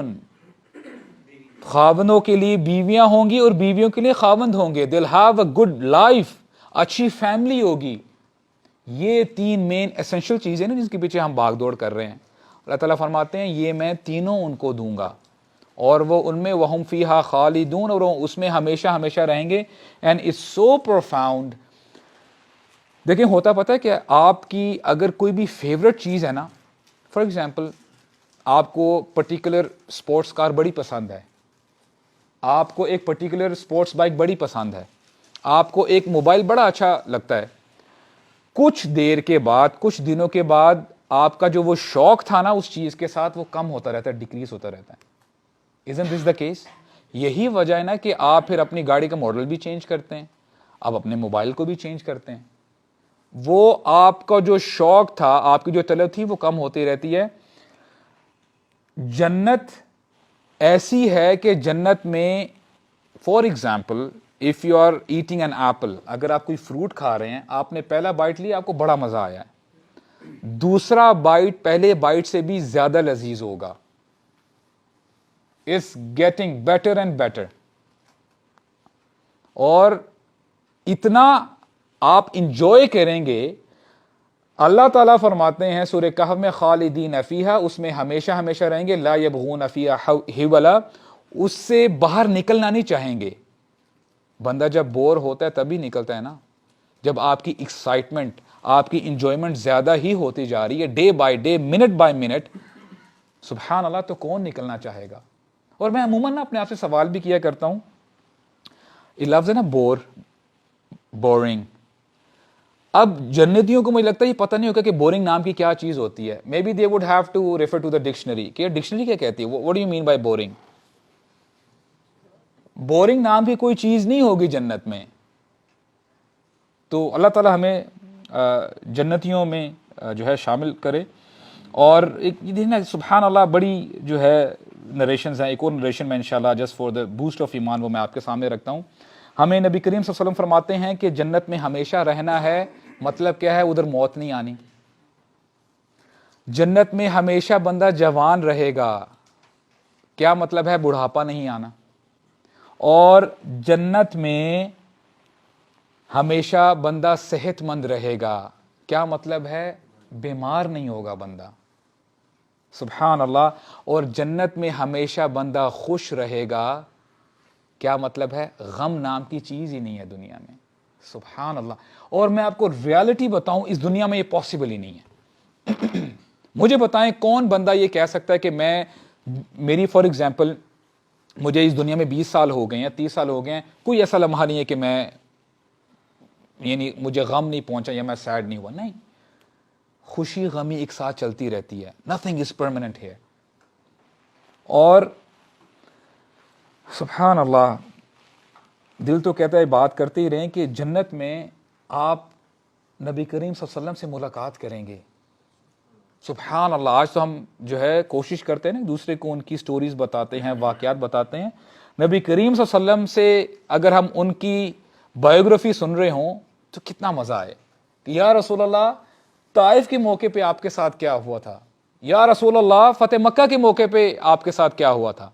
خاوندوں کے لیے بیویاں ہوں گی اور بیویوں کے لیے خاوند ہوں گے. they'll have a good life, اچھی فیملی ہوگی. یہ 3 مین ایسنشل چیزیں نا جس کے پیچھے ہم بھاگ دوڑ کر رہے ہیں. اللہ تعالیٰ فرماتے ہیں یہ میں تینوں ان کو دوں گا, اور وہ ان میں وَهُمْ فِيهَا خَالِدُونَ, اور اس میں ہمیشہ ہمیشہ رہیں گے. And it's so profound. دیکھیں ہوتا پتہ ہے کہ آپ کی اگر کوئی بھی فیوریٹ چیز ہے نا, فار ایگزامپل آپ کو پرٹیکولر اسپورٹس کار بڑی پسند ہے, آپ کو ایک پرٹیکولر اسپورٹس بائک بڑی پسند ہے, آپ کو ایک موبائل بڑا اچھا لگتا ہے, کچھ دیر کے بعد, کچھ دنوں کے بعد آپ کا جو وہ شوق تھا نا اس چیز کے ساتھ, وہ کم ہوتا رہتا ہے, ڈیکریز ہوتا رہتا ہے. Isn't this the case? یہی وجہ ہے نا کہ آپ پھر اپنی گاڑی کا ماڈل بھی چینج کرتے ہیں, آپ اپنے موبائل کو بھی چینج کرتے ہیں. وہ آپ کا جو شوق تھا, آپ کی جو طلب تھی, وہ کم ہوتی رہتی ہے. جنت ایسی ہے کہ جنت میں for example if you are eating an apple, اگر آپ کوئی فروٹ کھا رہے ہیں, آپ نے پہلا بائٹ لیا, آپ کو بڑا مزہ آیا ہے, دوسرا بائٹ پہلے بائٹ سے بھی زیادہ لذیذ ہوگا. It's getting better and better. اور اتنا آپ انجوائے کریں گے. اللہ تعالیٰ فرماتے ہیں سورہ کہف میں خالدین فیہا, اس میں ہمیشہ ہمیشہ رہیں گے. لا یبغون فیہا حولا, اس سے باہر نکلنا نہیں چاہیں گے. بندہ جب بور ہوتا ہے تبھی نکلتا ہے نا, جب آپ کی ایکسائٹمنٹ, آپ کی انجوائمنٹ زیادہ ہی ہوتی جا رہی ہے day by day, minute by minute. سبحان اللہ, تو کون نکلنا چاہے گا. اور میں عموماً نا اپنے آپ سے سوال بھی کیا کرتا ہوں, یہ لفظ ہے نا بورنگ. اب جنتیوں کو مجھے لگتا ہے یہ پتہ نہیں ہوگا کہ بورنگ نام کی کیا چیز ہوتی ہے. Maybe they would have to refer to the dictionary, کہ ڈکشنری کیا کہتی ہے, what do you mean by boring. Boring نام کی کوئی چیز نہیں ہوگی جنت میں. تو اللہ تعالیٰ ہمیں جنتیوں میں جو ہے شامل کرے. اور ایک یہ دیکھنا سبحان اللہ, بڑی جو ہے نریشنز ہیں. ایک اور نریشن میں انشاءاللہ just for the boost of ایمان وہ میں آپ کے سامنے رکھتا ہوں. ہمیں نبی کریم صلی اللہ علیہ وسلم فرماتے ہیں کہ جنت میں ہمیشہ رہنا ہے. مطلب کیا ہے؟ ادھر موت نہیں آنی. جنت میں ہمیشہ بندہ جوان رہے گا. کیا مطلب ہے؟ بڑھاپا نہیں آنا. اور جنت میں ہمیشہ بندہ صحت مند رہے گا. کیا مطلب ہے؟ بیمار نہیں ہوگا بندہ. سبحان اللہ. اور جنت میں ہمیشہ بندہ خوش رہے گا. کیا مطلب ہے؟ غم نام کی چیز ہی نہیں ہے دنیا میں. سبحان اللہ. اور میں آپ کو ریالٹی بتاؤں، اس دنیا میں یہ پاسبل ہی نہیں ہے. مجھے بتائیں کون بندہ یہ کہہ سکتا ہے کہ میری فار ایگزامپل مجھے اس دنیا میں 20 سال ہو گئے ہیں، 30 سال ہو گئے ہیں، کوئی ایسا لمحہ نہیں ہے کہ یعنی مجھے غم نہیں پہنچا یا میں سیڈ نہیں ہوا. نہیں، خوشی غمی ایک ساتھ چلتی رہتی ہے. Nothing is permanent here. اور سبحان اللہ، دل تو کہتا ہے بات کرتے ہی رہیں کہ جنت میں آپ نبی کریم صلی اللہ علیہ وسلم سے ملاقات کریں گے. سبحان اللہ. آج تو ہم جو ہے کوشش کرتے ہیں نا دوسرے کو ان کی سٹوریز بتاتے ہیں، واقعات بتاتے ہیں. نبی کریم صلی اللہ علیہ وسلم سے اگر ہم ان کی بایوگرافی سن رہے ہوں تو کتنا مزہ آئے کہ یا رسول اللہ طائف کے موقع پہ آپ کے ساتھ کیا ہوا تھا، یا رسول اللہ فتح مکہ کے موقع پہ آپ کے ساتھ کیا ہوا تھا.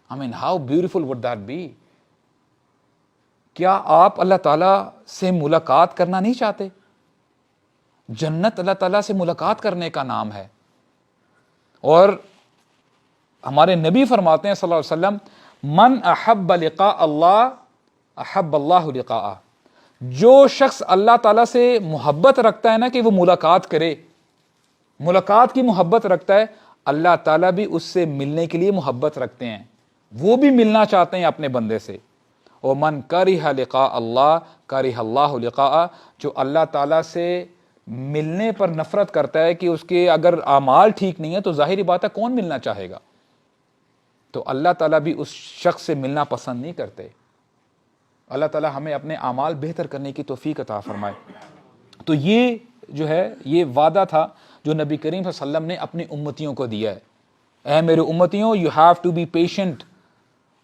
I mean, how beautiful would that be؟ کیا آپ اللہ تعالیٰ سے ملاقات کرنا نہیں چاہتے؟ جنت اللہ تعالیٰ سے ملاقات کرنے کا نام ہے. اور ہمارے نبی فرماتے ہیں صلی اللہ علیہ وسلم من احب لقاء اللہ احب اللہ لقاءہ. جو شخص اللہ تعالیٰ سے محبت رکھتا ہے نا کہ وہ ملاقات کرے، ملاقات کی محبت رکھتا ہے، اللہ تعالیٰ بھی اس سے ملنے کے لیے محبت رکھتے ہیں. وہ بھی ملنا چاہتے ہیں اپنے بندے سے. اور من کرہ لقاء اللہ کرہ اللہ لقاءہ. جو اللہ تعالیٰ سے ملنے پر نفرت کرتا ہے کہ اس کے اگر اعمال ٹھیک نہیں ہے تو ظاہری بات ہے کون ملنا چاہے گا. تو اللہ تعالیٰ بھی اس شخص سے ملنا پسند نہیں کرتے. اللہ تعالیٰ ہمیں اپنے اعمال بہتر کرنے کی توفیق عطا فرمائے. تو یہ جو ہے یہ وعدہ تھا جو نبی کریم صلی اللہ علیہ وسلم نے اپنی امتیوں کو دیا ہے. اے میرے امتیوں، you have to be patient.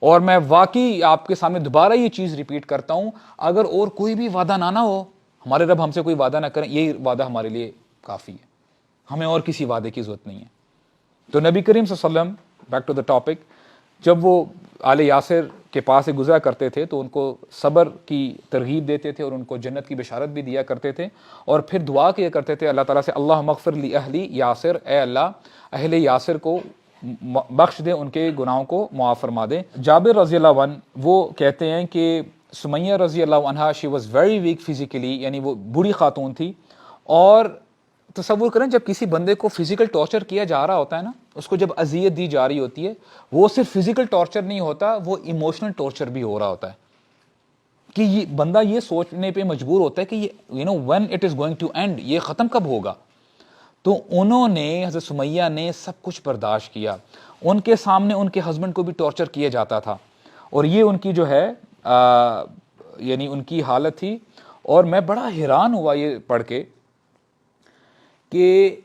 اور میں واقعی آپ کے سامنے دوبارہ یہ چیز ریپیٹ کرتا ہوں، اگر اور کوئی بھی وعدہ نہ ہو، ہمارے رب ہم سے کوئی وعدہ نہ کریں، یہی وعدہ ہمارے لیے کافی ہے. ہمیں اور کسی وعدے کی ضرورت نہیں ہے. تو نبی کریم صلی اللہ علیہ وسلم، بیک ٹو دا ٹاپک، جب وہ آل یاسر کے پاس سے گزرا کرتے تھے تو ان کو صبر کی ترغیب دیتے تھے اور ان کو جنت کی بشارت بھی دیا کرتے تھے. اور پھر دعا کیا کرتے تھے اللہ تعالیٰ سے، اللہم اغفر لی اہلی یاسر، اے اللہ اہل یاسر کو بخش دے، ان کے گناہوں کو معاف فرما دے. جابر رضی اللہ عنہ وہ کہتے ہیں کہ سمیہ رضی اللہ عنہا she was very weak physically, یعنی وہ بوڑھی خاتون تھی. اور تصور کریں جب کسی بندے کو فزیکل ٹارچر کیا جا رہا ہوتا ہے نا، اس کو جب اذیت دی جا رہی ہوتی ہے، وہ صرف فزیکل ٹارچر نہیں ہوتا، وہ ایموشنل ٹارچر بھی ہو رہا ہوتا ہے کہ یہ بندہ یہ سوچنے پہ مجبور ہوتا ہے کہ یہ when it is going to end، یہ ختم کب ہوگا. تو انہوں نے، حضرت سمیہ نے سب کچھ برداشت کیا. ان کے سامنے ان کے ہسبینڈ کو بھی ٹارچر کیا جاتا تھا اور یہ ان کی جو ہے یعنی ان کی حالت تھی. اور میں بڑا حیران ہوا یہ پڑھ کے کہ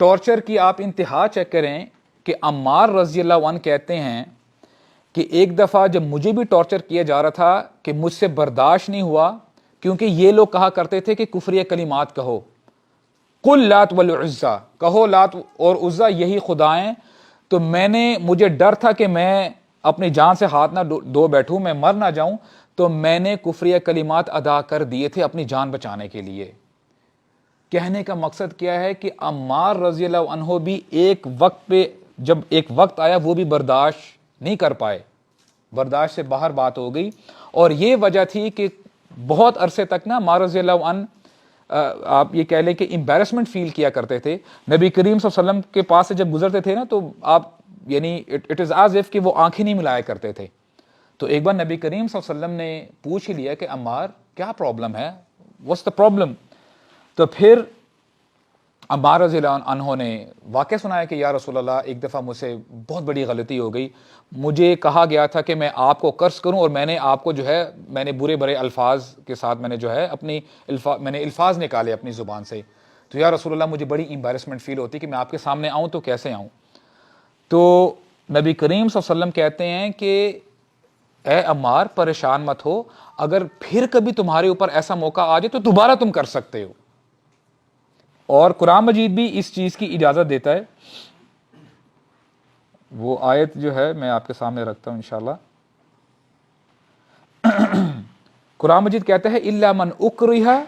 ٹارچر کی آپ انتہا چیک کریں کہ عمار رضی اللہ عنہ کہتے ہیں کہ ایک دفعہ جب مجھے بھی ٹارچر کیا جا رہا تھا کہ مجھ سے برداشت نہیں ہوا، کیونکہ یہ لوگ کہا کرتے تھے کہ کفری کلمات کہو، قل لات والعزا، کہو لات اور عزا یہی خدائیں. تو مجھے ڈر تھا کہ میں اپنی جان سے ہاتھ نہ دھو بیٹھوں، میں مر نہ جاؤں، تو میں نے کفری کلمات ادا کر دیے تھے اپنی جان بچانے کے لیے. کہنے کا مقصد کیا ہے کہ عمار رضی اللہ عنہ بھی ایک وقت پہ جب ایک وقت آیا وہ بھی برداشت نہیں کر پائے، برداشت سے باہر بات ہو گئی. اور یہ وجہ تھی کہ بہت عرصے تک نا عمار رضی اللہ عنہ آپ یہ کہہ لیں کہ امبیرسمنٹ فیل کیا کرتے تھے. نبی کریم صلی اللہ علیہ وسلم کے پاس سے جب گزرتے تھے نا تو آپ یعنی اٹ از ایز اف کہ وہ آنکھیں نہیں ملایا کرتے تھے. تو ایک بار نبی کریم صلی اللہ علیہ وسلم نے پوچھ ہی لیا کہ عمار کیا پرابلم ہے، واٹس دا پرابلم. تو پھر عمار رضی اللہ عنہ نے واقعہ سنایا کہ یا رسول اللہ ایک دفعہ مجھ سے بہت بڑی غلطی ہو گئی، مجھے کہا گیا تھا کہ میں آپ کو قرض کروں اور میں نے آپ کو جو ہے میں نے برے برے الفاظ کے ساتھ میں نے جو ہے میں نے الفاظ نکالے اپنی زبان سے. تو یا رسول اللہ مجھے بڑی امبیرسمنٹ فیل ہوتی کہ میں آپ کے سامنے آؤں تو کیسے آؤں. تو نبی کریم صلی اللہ علیہ وسلم کہتے ہیں کہ اے عمار پریشان مت ہو، اگر پھر کبھی تمہارے اوپر ایسا موقع آ جائے تو دوبارہ تم کر سکتے ہو. اور قرآن مجید بھی اس چیز کی اجازت دیتا ہے. وہ آیت جو ہے میں آپ کے سامنے رکھتا ہوں انشاءاللہ. قرآن مجید کہتا ہے الا من اکرہ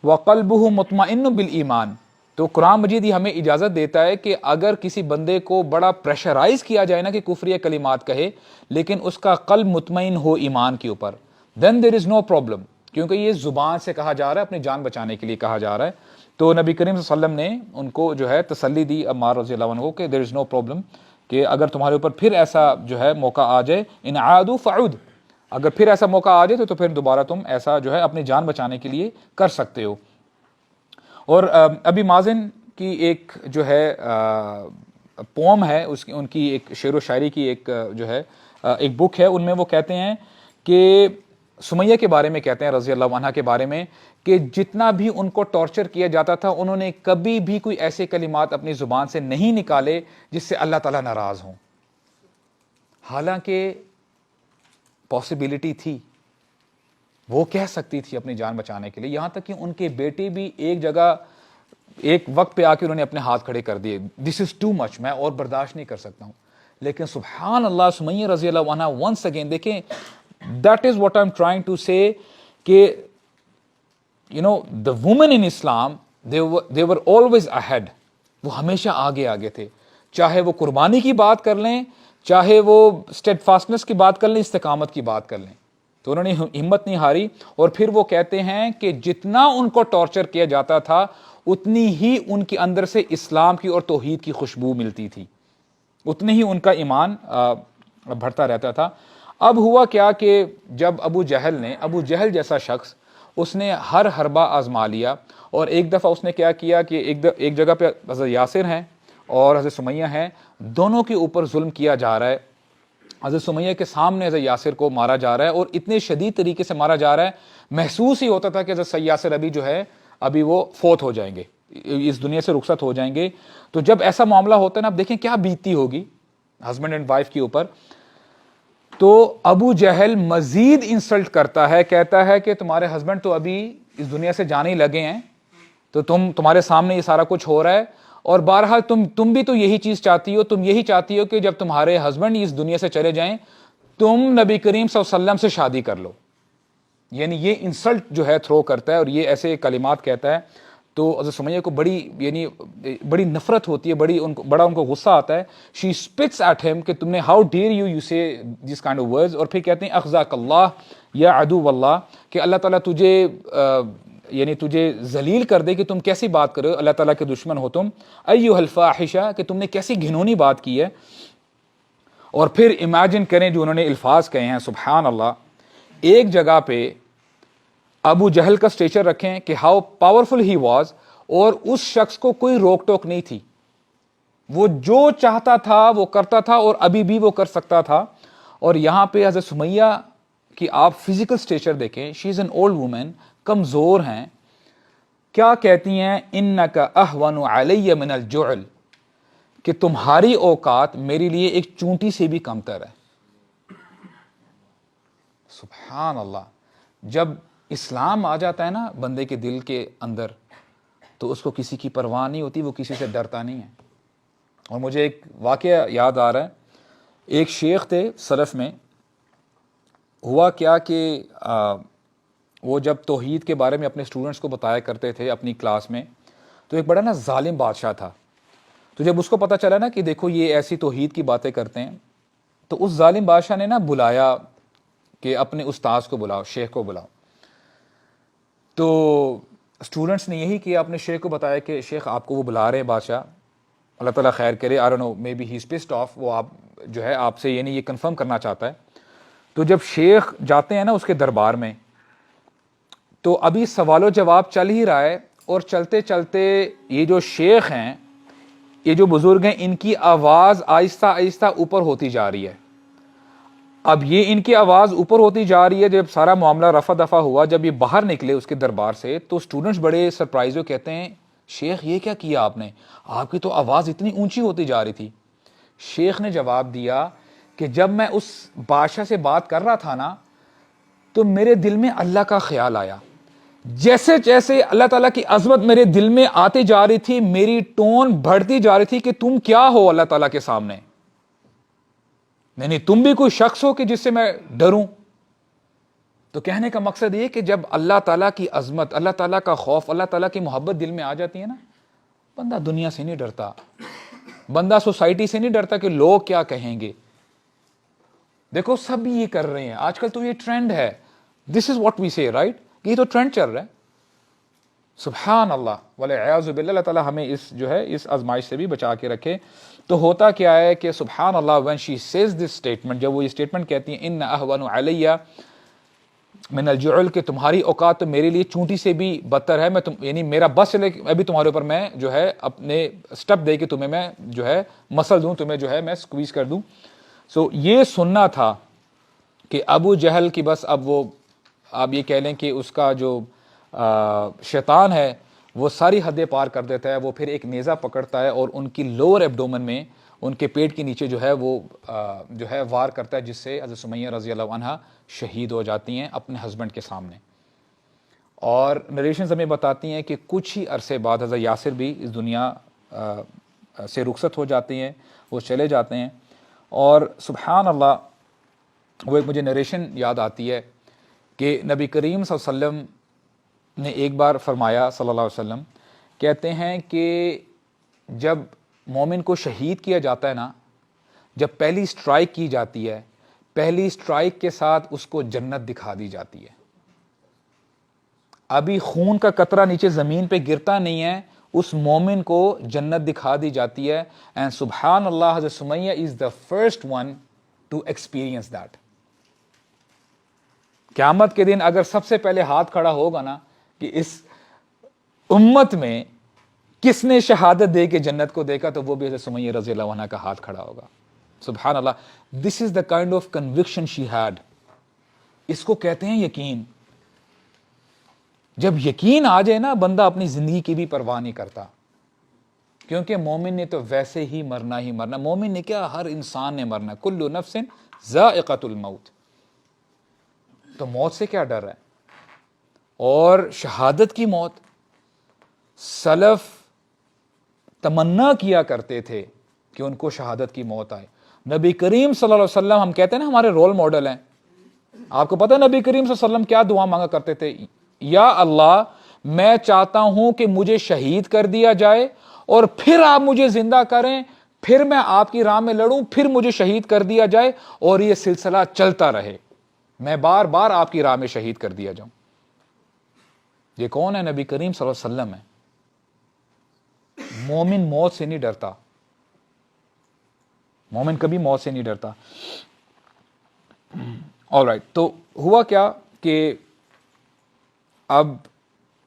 وقلبہ مطمئن بالایمان. تو قرآن مجید یہ ہمیں اجازت دیتا ہے کہ اگر کسی بندے کو بڑا پریشرائز کیا جائے نا کہ کفری کلمات کہے، لیکن اس کا قلب مطمئن ہو ایمان کے اوپر، then there is no problem، کیونکہ یہ زبان سے کہا جا رہا ہے، اپنی جان بچانے کے لیے کہا جا رہا ہے. تو نبی کریم صلی اللہ علیہ وسلم نے ان کو جو ہے تسلی دی عمار رضی اللہ عنہ کو کہ there is no problem، کہ اگر تمہارے اوپر پھر ایسا جو ہے موقع آ جائے، ان عادوا فعود، اگر پھر ایسا موقع آ جائے تو پھر دوبارہ تم ایسا جو ہے اپنی جان بچانے کے لیے کر سکتے ہو. اور ابی مازن کی ایک جو ہے پوم ہے، ان کی ایک شعر و شاعری کی ایک جو ہے ایک بک ہے، ان میں وہ کہتے ہیں کہ سمیہ کے بارے میں کہتے ہیں رضی اللہ عنہ کے بارے میں کہ جتنا بھی ان کو ٹارچر کیا جاتا تھا انہوں نے کبھی بھی کوئی ایسے کلمات اپنی زبان سے نہیں نکالے جس سے اللہ تعالیٰ ناراض ہوں. حالانکہ پاسبلٹی تھی، وہ کہہ سکتی تھی اپنی جان بچانے کے لیے، یہاں تک کہ ان کے بیٹے بھی ایک جگہ ایک وقت پہ آ کے انہوں نے اپنے ہاتھ کھڑے کر دیے، دس از ٹو مچ، میں اور برداشت نہیں کر سکتا ہوں. لیکن سبحان اللہ سمیہ رضی اللہ عنہ ونس اگین دیکھیں، that is what I am trying to say کہ you know the woman in Islam they were always ahead, وہ ہمیشہ آگے آگے تھے، چاہے وہ قربانی کی بات کر لیں، چاہے وہ اسٹیڈ فاسٹنس کی بات کر لیں، استقامت کی بات کر لیں. تو انہوں نے ہمت نہیں ہاری. اور پھر وہ کہتے ہیں کہ جتنا ان کو ٹارچر کیا جاتا تھا اتنی ہی ان کے اندر سے اسلام کی اور توحید کی خوشبو ملتی تھی، اتنی ہی ان کا ایمان بڑھتا رہتا تھا. اب ہوا کیا کہ جب ابو جہل جیسا شخص، اس نے ہر حربہ آزما لیا، اور ایک دفعہ اس نے کیا کیا کہ ایک جگہ پہ حضرت یاسر ہیں اور حضرت سمیہ ہیں، دونوں کے اوپر ظلم کیا جا رہا ہے. حضرت سمیہ کے سامنے حضرت یاسر کو مارا جا رہا ہے، اور اتنے شدید طریقے سے مارا جا رہا ہے، محسوس ہی ہوتا تھا کہ حضرت یاسر ابھی جو ہے ابھی وہ فوت ہو جائیں گے، اس دنیا سے رخصت ہو جائیں گے. تو جب ایسا معاملہ ہوتا ہے نا، اب دیکھیں کیا بیتتی ہوگی ہسبینڈ اینڈ وائف کے اوپر. تو ابو جہل مزید انسلٹ کرتا ہے، کہتا ہے کہ تمہارے ہسبینڈ تو ابھی اس دنیا سے جانے ہی لگے ہیں، تو تمہارے سامنے یہ سارا کچھ ہو رہا ہے، اور بہرحال تم بھی تو یہی چیز چاہتی ہو، تم یہی چاہتی ہو کہ جب تمہارے ہسبینڈ اس دنیا سے چلے جائیں تم نبی کریم صلی اللہ علیہ وسلم سے شادی کر لو. یعنی یہ انسلٹ جو ہے تھرو کرتا ہے اور یہ ایسے کلمات کہتا ہے. تو حضرت سمیہ کو بڑی نفرت ہوتی ہے، بڑا ان کو غصہ آتا ہے. شی اسپٹس ایٹ ہم کہ تم نے ہاؤ ڈیئر یو سے دس کائنڈ آف ورڈز. اور پھر کہتے ہیں اخزاک اللہ یا عدو اللہ، کہ اللہ تعالیٰ تجھے ذلیل کر دے کہ تم کیسی بات کرو، اللہ تعالیٰ کے دشمن ہو تم. ایھا الفاحشہ، کہ تم نے کیسی گھنونی بات کی ہے. اور پھر امیجن کریں جو انہوں نے الفاظ کہے ہیں، سبحان اللہ. ایک جگہ پہ ابو جہل کا اسٹیچر رکھیں کہ ہاؤ پاورفل ہی واز، اور اس شخص کو کوئی روک ٹوک نہیں تھی، وہ جو چاہتا تھا وہ کرتا تھا، اور ابھی بھی وہ کر سکتا تھا. اور یہاں پہ حضرت سمیہ کی آپ فزیکل اسٹیچر دیکھیں، شی از این اولڈ وومن، کمزور ہیں. کیا کہتی ہیں؟ انک اہون علی من الجعل، کہ تمہاری اوقات میرے لیے ایک چونٹی سے بھی کمتر ہے. سبحان اللہ. جب اسلام آ جاتا ہے نا بندے کے دل کے اندر تو اس کو کسی کی پرواہ نہیں ہوتی، وہ کسی سے ڈرتا نہیں ہے. اور مجھے ایک واقعہ یاد آ رہا ہے. ایک شیخ تھے سلف میں. ہوا کیا کہ وہ جب توحید کے بارے میں اپنے اسٹوڈنٹس کو بتایا کرتے تھے اپنی کلاس میں، تو ایک بڑا نا ظالم بادشاہ تھا. تو جب اس کو پتہ چلا نا کہ دیکھو یہ ایسی توحید کی باتیں کرتے ہیں، تو اس ظالم بادشاہ نے نا بلایا کہ اپنے استاذ کو بلاؤ، شیخ کو بلاؤ. تو اسٹوڈنٹس نے یہی کیا، اپنے شیخ کو بتایا کہ شیخ آپ کو وہ بلا رہے ہیں بادشاہ، اللہ تعالیٰ خیر کرے، I don't know maybe he is pissed off, وہ آپ جو ہے آپ سے یہ کنفرم کرنا چاہتا ہے. تو جب شیخ جاتے ہیں نا اس کے دربار میں، تو ابھی سوال و جواب چل ہی رہا ہے، اور چلتے چلتے یہ جو شیخ ہیں، یہ جو بزرگ ہیں، ان کی آواز آہستہ آہستہ اوپر ہوتی جا رہی ہے. اب یہ ان کی آواز اوپر ہوتی جا رہی ہے. جب سارا معاملہ رفع دفع ہوا، جب یہ باہر نکلے اس کے دربار سے، تو اسٹوڈنٹس بڑے سرپرائز ہو، کہتے ہیں شیخ یہ کیا کیا آپ نے؟ آپ کی تو آواز اتنی اونچی ہوتی جا رہی تھی. شیخ نے جواب دیا کہ جب میں اس بادشاہ سے بات کر رہا تھا نا تو میرے دل میں اللہ کا خیال آیا. جیسے جیسے اللہ تعالیٰ کی عظمت میرے دل میں آتی جا رہی تھی میری ٹون بڑھتی جا رہی تھی کہ تم کیا ہو اللہ تعالیٰ کے سامنے, نہیں تم بھی کوئی شخص ہو کہ جس سے میں ڈروں. تو کہنے کا مقصد یہ کہ جب اللہ تعالیٰ کی عظمت, اللہ تعالیٰ کا خوف, اللہ تعالیٰ کی محبت دل میں آ جاتی ہے نا, بندہ دنیا سے نہیں ڈرتا, بندہ سوسائٹی سے نہیں ڈرتا کہ لوگ کیا کہیں گے. دیکھو سب یہ کر رہے ہیں آج کل, تو یہ ٹرینڈ ہے, دس از واٹ وی سے رائٹ, یہ تو ٹرینڈ چل رہا ہے. سبحان اللہ والعیاذ باللہ, اللہ تعالیٰ ہمیں اس جو ہے اس آزمائش سے بھی بچا کے رکھے. تو ہوتا کیا ہے کہ سبحان اللہ, when she says this statement, جب وہ یہ اسٹیٹمنٹ کہتی ہیں ان اہون علیہ من الجعل, کہ تمہاری اوقات تو میرے لیے چونٹی سے بھی بدتر ہے, میں یعنی میرا بس چلے ابھی تمہارے اوپر میں جو ہے اپنے اسٹیپ دے کے تمہیں میں جو ہے مسل دوں, تمہیں جو ہے میں سکویز کر دوں. سو یہ سننا تھا کہ ابو جہل کی بس اب وہ آپ یہ کہہ لیں کہ اس کا جو شیطان ہے وہ ساری حدیں پار کر دیتا ہے. وہ پھر ایک نیزہ پکڑتا ہے اور ان کی لوور ایبڈومن میں, ان کے پیٹ کے نیچے جو ہے وہ جو ہے وار کرتا ہے, جس سے حضرت سمیہ رضی اللہ عنہا شہید ہو جاتی ہیں اپنے ہسبینڈ کے سامنے. اور نریشنز ہمیں بتاتی ہیں کہ کچھ ہی عرصے بعد حضرت یاسر بھی اس دنیا سے رخصت ہو جاتی ہیں, وہ چلے جاتے ہیں. اور سبحان اللہ, وہ ایک مجھے نریشن یاد آتی ہے کہ نبی کریم صلی اللہ علیہ وسلم نے ایک بار فرمایا صلی اللہ علیہ وسلم, کہتے ہیں کہ جب مومن کو شہید کیا جاتا ہے نا, جب پہلی سٹرائک کی جاتی ہے, پہلی سٹرائک کے ساتھ اس کو جنت دکھا دی جاتی ہے. ابھی خون کا قطرہ نیچے زمین پہ گرتا نہیں ہے, اس مومن کو جنت دکھا دی جاتی ہے. اینڈ سبحان اللہ, حضرت Sumayya is the first one to experience that. قیامت کے دن اگر سب سے پہلے ہاتھ کھڑا ہوگا نا کہ اس امت میں کس نے شہادت دے کے جنت کو دیکھا, تو وہ بھی حضرت سمیہ رضی اللہ عنہ کا ہاتھ کھڑا ہوگا. سبحان اللہ, this is the kind of conviction she had. اس کو کہتے ہیں یقین. جب یقین آ جائے نا, بندہ اپنی زندگی کی بھی پرواہ نہیں کرتا, کیونکہ مومن نے تو ویسے ہی مرنا ہی مرنا. مومن نے کیا, ہر انسان نے مرنا, کل نفس ذائقۃ الموت. تو موت سے کیا ڈر ہے. اور شہادت کی موت, سلف تمنا کیا کرتے تھے کہ ان کو شہادت کی موت آئے. نبی کریم صلی اللہ علیہ وسلم, ہم کہتے ہیں نا ہمارے رول ماڈل ہیں. آپ کو پتہ ہے نبی کریم صلی اللہ علیہ وسلم کیا دعا مانگا کرتے تھے, یا اللہ میں چاہتا ہوں کہ مجھے شہید کر دیا جائے اور پھر آپ مجھے زندہ کریں, پھر میں آپ کی راہ میں لڑوں, پھر مجھے شہید کر دیا جائے اور یہ سلسلہ چلتا رہے, میں بار بار آپ کی راہ میں شہید کر دیا جاؤں. یہ کون ہے؟ نبی کریم صلی اللہ علیہ وسلم ہے. مومن موت سے نہیں ڈرتا, مومن کبھی موت سے نہیں ڈرتا. آل رائٹ, تو ہوا کیا کہ اب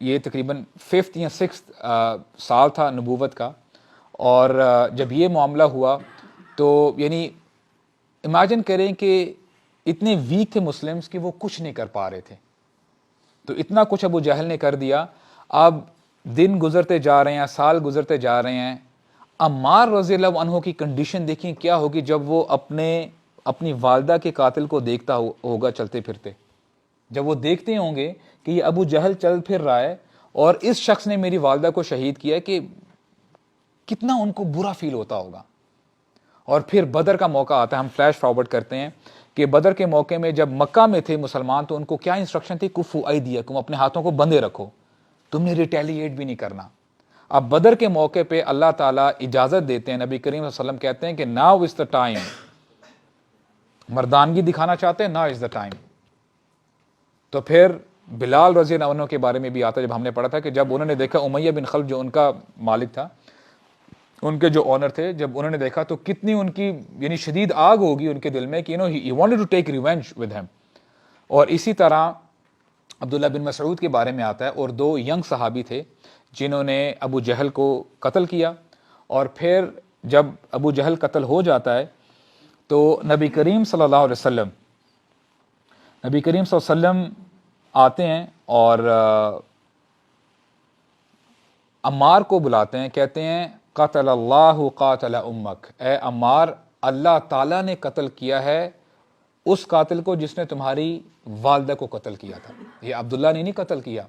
یہ تقریباً 5th یا 6th سال تھا نبوت کا, اور جب یہ معاملہ ہوا تو یعنی امیجن کریں کہ اتنے ویک تھے مسلمز کہ وہ کچھ نہیں کر پا رہے تھے. تو اتنا کچھ ابو جہل نے کر دیا. اب دن گزرتے جا رہے ہیں, سال گزرتے جا رہے ہیں. عمار رضی اللہ عنہ کی کنڈیشن دیکھیں کیا ہوگی جب وہ اپنی والدہ کے قاتل کو دیکھتا ہوگا چلتے پھرتے. جب وہ دیکھتے ہوں گے کہ یہ ابو جہل چل پھر رہا ہے اور اس شخص نے میری والدہ کو شہید کیا, کہ کتنا ان کو برا فیل ہوتا ہوگا. اور پھر بدر کا موقع آتا ہے, ہم فلیش فارورڈ کرتے ہیں کہ بدر کے موقع میں جب مکہ میں تھے مسلمان, تو ان کو کیا انسٹرکشن تھی, کفو ایدیکم, اپنے ہاتھوں کو بندھے رکھو, تم نے ریٹیلیٹ بھی نہیں کرنا. اب بدر کے موقع پہ اللہ تعالیٰ اجازت دیتے ہیں, نبی کریم صلی اللہ علیہ وسلم کہتے ہیں کہ ناؤ از دا ٹائم. مردانگی دکھانا چاہتے ہیں, ناؤ از دا ٹائم. تو پھر بلال رضی اللہ عنہ کے بارے میں بھی آتا ہے, جب ہم نے پڑھا تھا کہ جب انہوں نے دیکھا امیہ بن خلف جو ان کا مالک تھا, ان کے جو آنر تھے, جب انہوں نے دیکھا تو کتنی ان کی یعنی شدید آگ ہوگی ان کے دل میں کہ he wanted to take revenge with him. اور اسی طرح عبداللہ بن مسعود کے بارے میں آتا ہے, اور 2 ینگ صحابی تھے جنہوں نے ابو جہل کو قتل کیا. اور پھر جب ابو جہل قتل ہو جاتا ہے تو نبی کریم صلی اللہ علیہ وسلم آتے ہیں اور عمار کو بلاتے ہیں, کہتے ہیں قتل اللہ قاتل امک، اے عمار اللہ تعالیٰ نے قتل کیا ہے اس قاتل کو جس نے تمہاری والدہ کو قتل کیا تھا. یہ عبداللہ نے نہیں قتل کیا،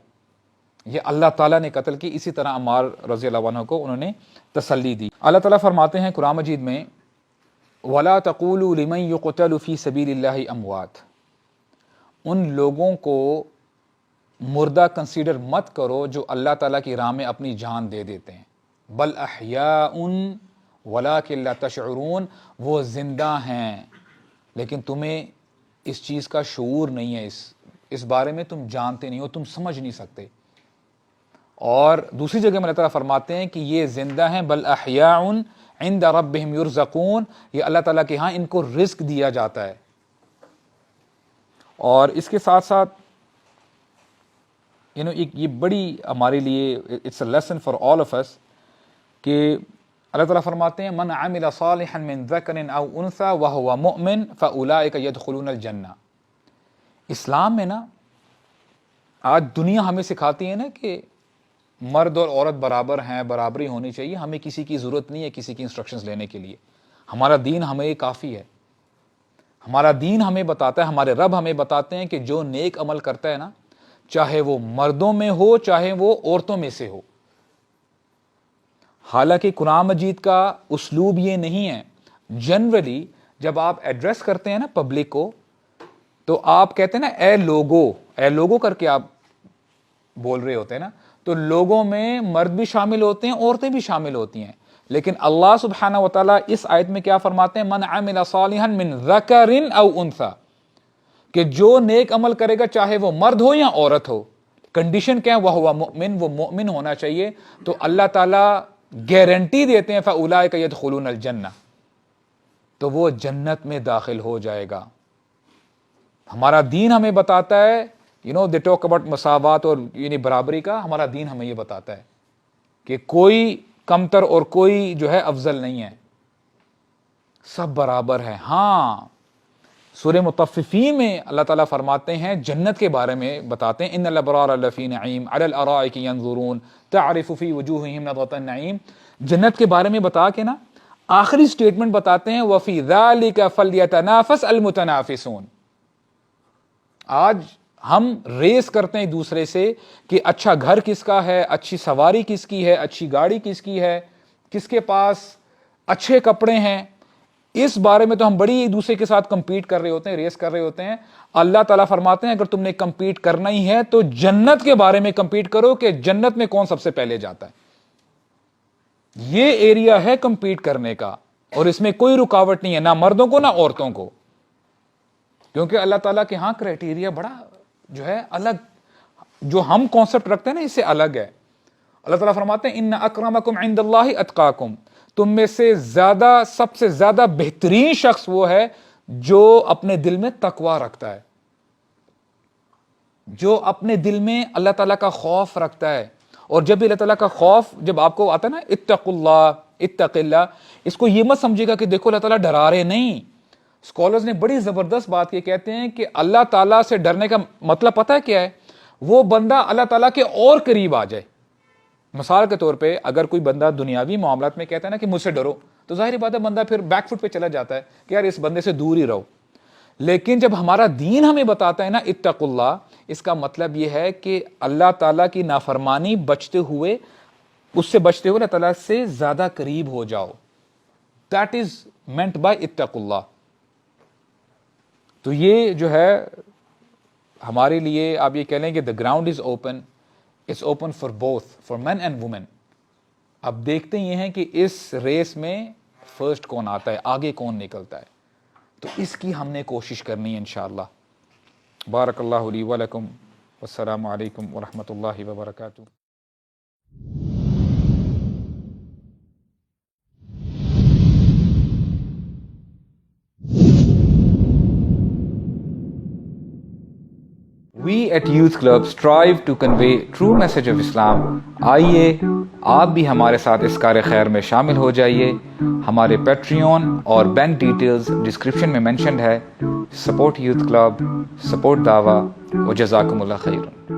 یہ اللہ تعالیٰ نے قتل کی. اسی طرح عمار رضی اللہ عنہ کو انہوں نے تسلی دی. اللہ تعالیٰ فرماتے ہیں قرآن مجید میں وَلَا تَقُولُوا لِمَنْ يُقْتَلُ فِي سَبِيلِ اللَّهِ أَمْوَاتٌ، ان لوگوں کو مردہ کنسیڈر مت کرو جو اللہ تعالیٰ کی راہ میں اپنی جان دے دیتے ہیں. بل احیاء ولکن لا تشعرون، وہ زندہ ہیں لیکن تمہیں اس چیز کا شعور نہیں ہے، اس بارے میں تم جانتے نہیں ہو، تم سمجھ نہیں سکتے. اور دوسری جگہ میں اللہ تعالیٰ فرماتے ہیں کہ یہ زندہ ہیں، بل احیاء عند ربہم یرزقون، یہ اللہ تعالیٰ کے ہاں ان کو رزق دیا جاتا ہے. اور اس کے ساتھ ساتھ یہ بڑی ہمارے لیے it's a lesson for all of us کہ اللہ تعالیٰ فرماتے ہیں من عمل صالحا من ذکر او انثى وهو مؤمن فاولئک يدخلون الجنہ. اسلام میں نا آج دنیا ہمیں سکھاتی ہے نا کہ مرد اور عورت برابر ہیں، برابری ہونی چاہیے، ہمیں کسی کی ضرورت نہیں ہے کسی کی انسٹرکشنز لینے کے لیے. ہمارا دین ہمیں یہ کافی ہے. ہمارا دین ہمیں بتاتا ہے، ہمارے رب ہمیں بتاتے ہیں کہ جو نیک عمل کرتا ہے نا، چاہے وہ مردوں میں ہو چاہے وہ عورتوں میں سے ہو. حالانکہ قرآن مجید کا اسلوب یہ نہیں ہے. جنرلی جب آپ ایڈریس کرتے ہیں نا پبلک کو تو آپ کہتے ہیں نا اے لوگو کر کے آپ بول رہے ہوتے ہیں نا، تو لوگوں میں مرد بھی شامل ہوتے ہیں، عورتیں بھی شامل ہوتی ہیں. لیکن اللہ سبحانہ وتعالیٰ اس آیت میں کیا فرماتے ہیں من عمل صالحا من ذکر او انثى، کہ جو نیک عمل کرے گا چاہے وہ مرد ہو یا عورت ہو. کنڈیشن کیا ہے؟ وَهُوَ مُؤْمِن، وہ مومن ہونا چاہیے. تو اللہ تعالیٰ گارنٹی دیتے ہیں فَأُولَئِكَ يَدْخُلُونَ الْجَنَّةَ، تو وہ جنت میں داخل ہو جائے گا. ہمارا دین ہمیں بتاتا ہے they talk about مساوات اور برابری کا. ہمارا دین ہمیں یہ بتاتا ہے کہ کوئی کمتر اور کوئی جو ہے افضل نہیں ہے، سب برابر ہے. ہاں سورہ مطففین میں اللہ تعالیٰ فرماتے ہیں جنت کے بارے میں بتاتے ہیں ان الابرار لفی نعیم علی الارائک ینظرون تعرف فی وجوہہم نضرۃ النعیم. جنت کے بارے میں بتا کے نا آخری سٹیٹمنٹ بتاتے ہیں وفی ذلک فلیتنافس المتنافسون. آج ہم ریس کرتے ہیں ایک دوسرے سے کہ اچھا گھر کس کا ہے، اچھی سواری کس کی ہے، اچھی گاڑی کس کی ہے، کس کے پاس اچھے کپڑے ہیں. اس بارے میں تو ہم بڑی ایک دوسرے کے ساتھ کمپیٹ کر رہے ہوتے ہیں، ریس کر رہے ہوتے ہیں. اللہ تعالیٰ فرماتے ہیں اگر تم نے کمپیٹ کرنا ہی ہے تو جنت کے بارے میں کمپیٹ کرو کہ جنت میں کون سب سے پہلے جاتا ہے. یہ ایریا ہے کمپیٹ کرنے کا اور اس میں کوئی رکاوٹ نہیں ہے، نہ مردوں کو نہ عورتوں کو، کیونکہ اللہ تعالیٰ کے ہاں کرائٹیریا بڑا جو ہے الگ، جو ہم کانسیپٹ رکھتے ہیں نا اس سے الگ ہے. اللہ تعالیٰ فرماتے ہیں ان اکرمکم عند اللہ اتقاکم، تم میں سے زیادہ سب سے زیادہ بہترین شخص وہ ہے جو اپنے دل میں تقوی رکھتا ہے، جو اپنے دل میں اللہ تعالیٰ کا خوف رکھتا ہے. اور جب بھی اللہ تعالیٰ کا خوف جب آپ کو آتا ہے نا اتق اللہ، اس کو یہ مت سمجھے گا کہ دیکھو اللہ تعالیٰ ڈرا رہے نہیں. اسکالرز نے بڑی زبردست بات یہ کہتے ہیں کہ اللہ تعالیٰ سے ڈرنے کا مطلب پتہ ہے کیا ہے؟ وہ بندہ اللہ تعالیٰ کے اور قریب آ جائے. مثال کے طور پہ اگر کوئی بندہ دنیاوی معاملات میں کہتا ہے نا کہ مجھ سے ڈرو، تو ظاہر بات ہے بندہ پھر بیک فٹ پہ چلا جاتا ہے کہ یار اس بندے سے دور ہی رہو. لیکن جب ہمارا دین ہمیں بتاتا ہے نا اتق اللہ، اس کا مطلب یہ ہے کہ اللہ تعالیٰ کی نافرمانی بچتے ہوئے اللہ تعالیٰ سے زیادہ قریب ہو جاؤ. دیٹ از مینٹ بائی اتق اللہ. تو یہ جو ہے ہمارے لیے آپ یہ کہہ لیں کہ the ground is open, it's open for both, for men and women. اب دیکھتے یہ ہیں کہ اس ریس میں فرسٹ کون آتا ہے، آگے کون نکلتا ہے. تو اس کی ہم نے کوشش کرنی ہے انشاءاللہ. بارک اللہ لی ولکم، والسلام علیکم ورحمۃ اللہ وبرکاتہ. We at Youth Club strive to convey true message of Islam. آئیے آپ بھی ہمارے ساتھ اس کار خیر میں شامل ہو جائیے. ہمارے پیٹریون اور بینک ڈیٹیلز ڈسکرپشن میں مینشنڈ ہے. سپورٹ یوتھ کلب، سپورٹ دعویٰ، وجزاکم اللہ خیر.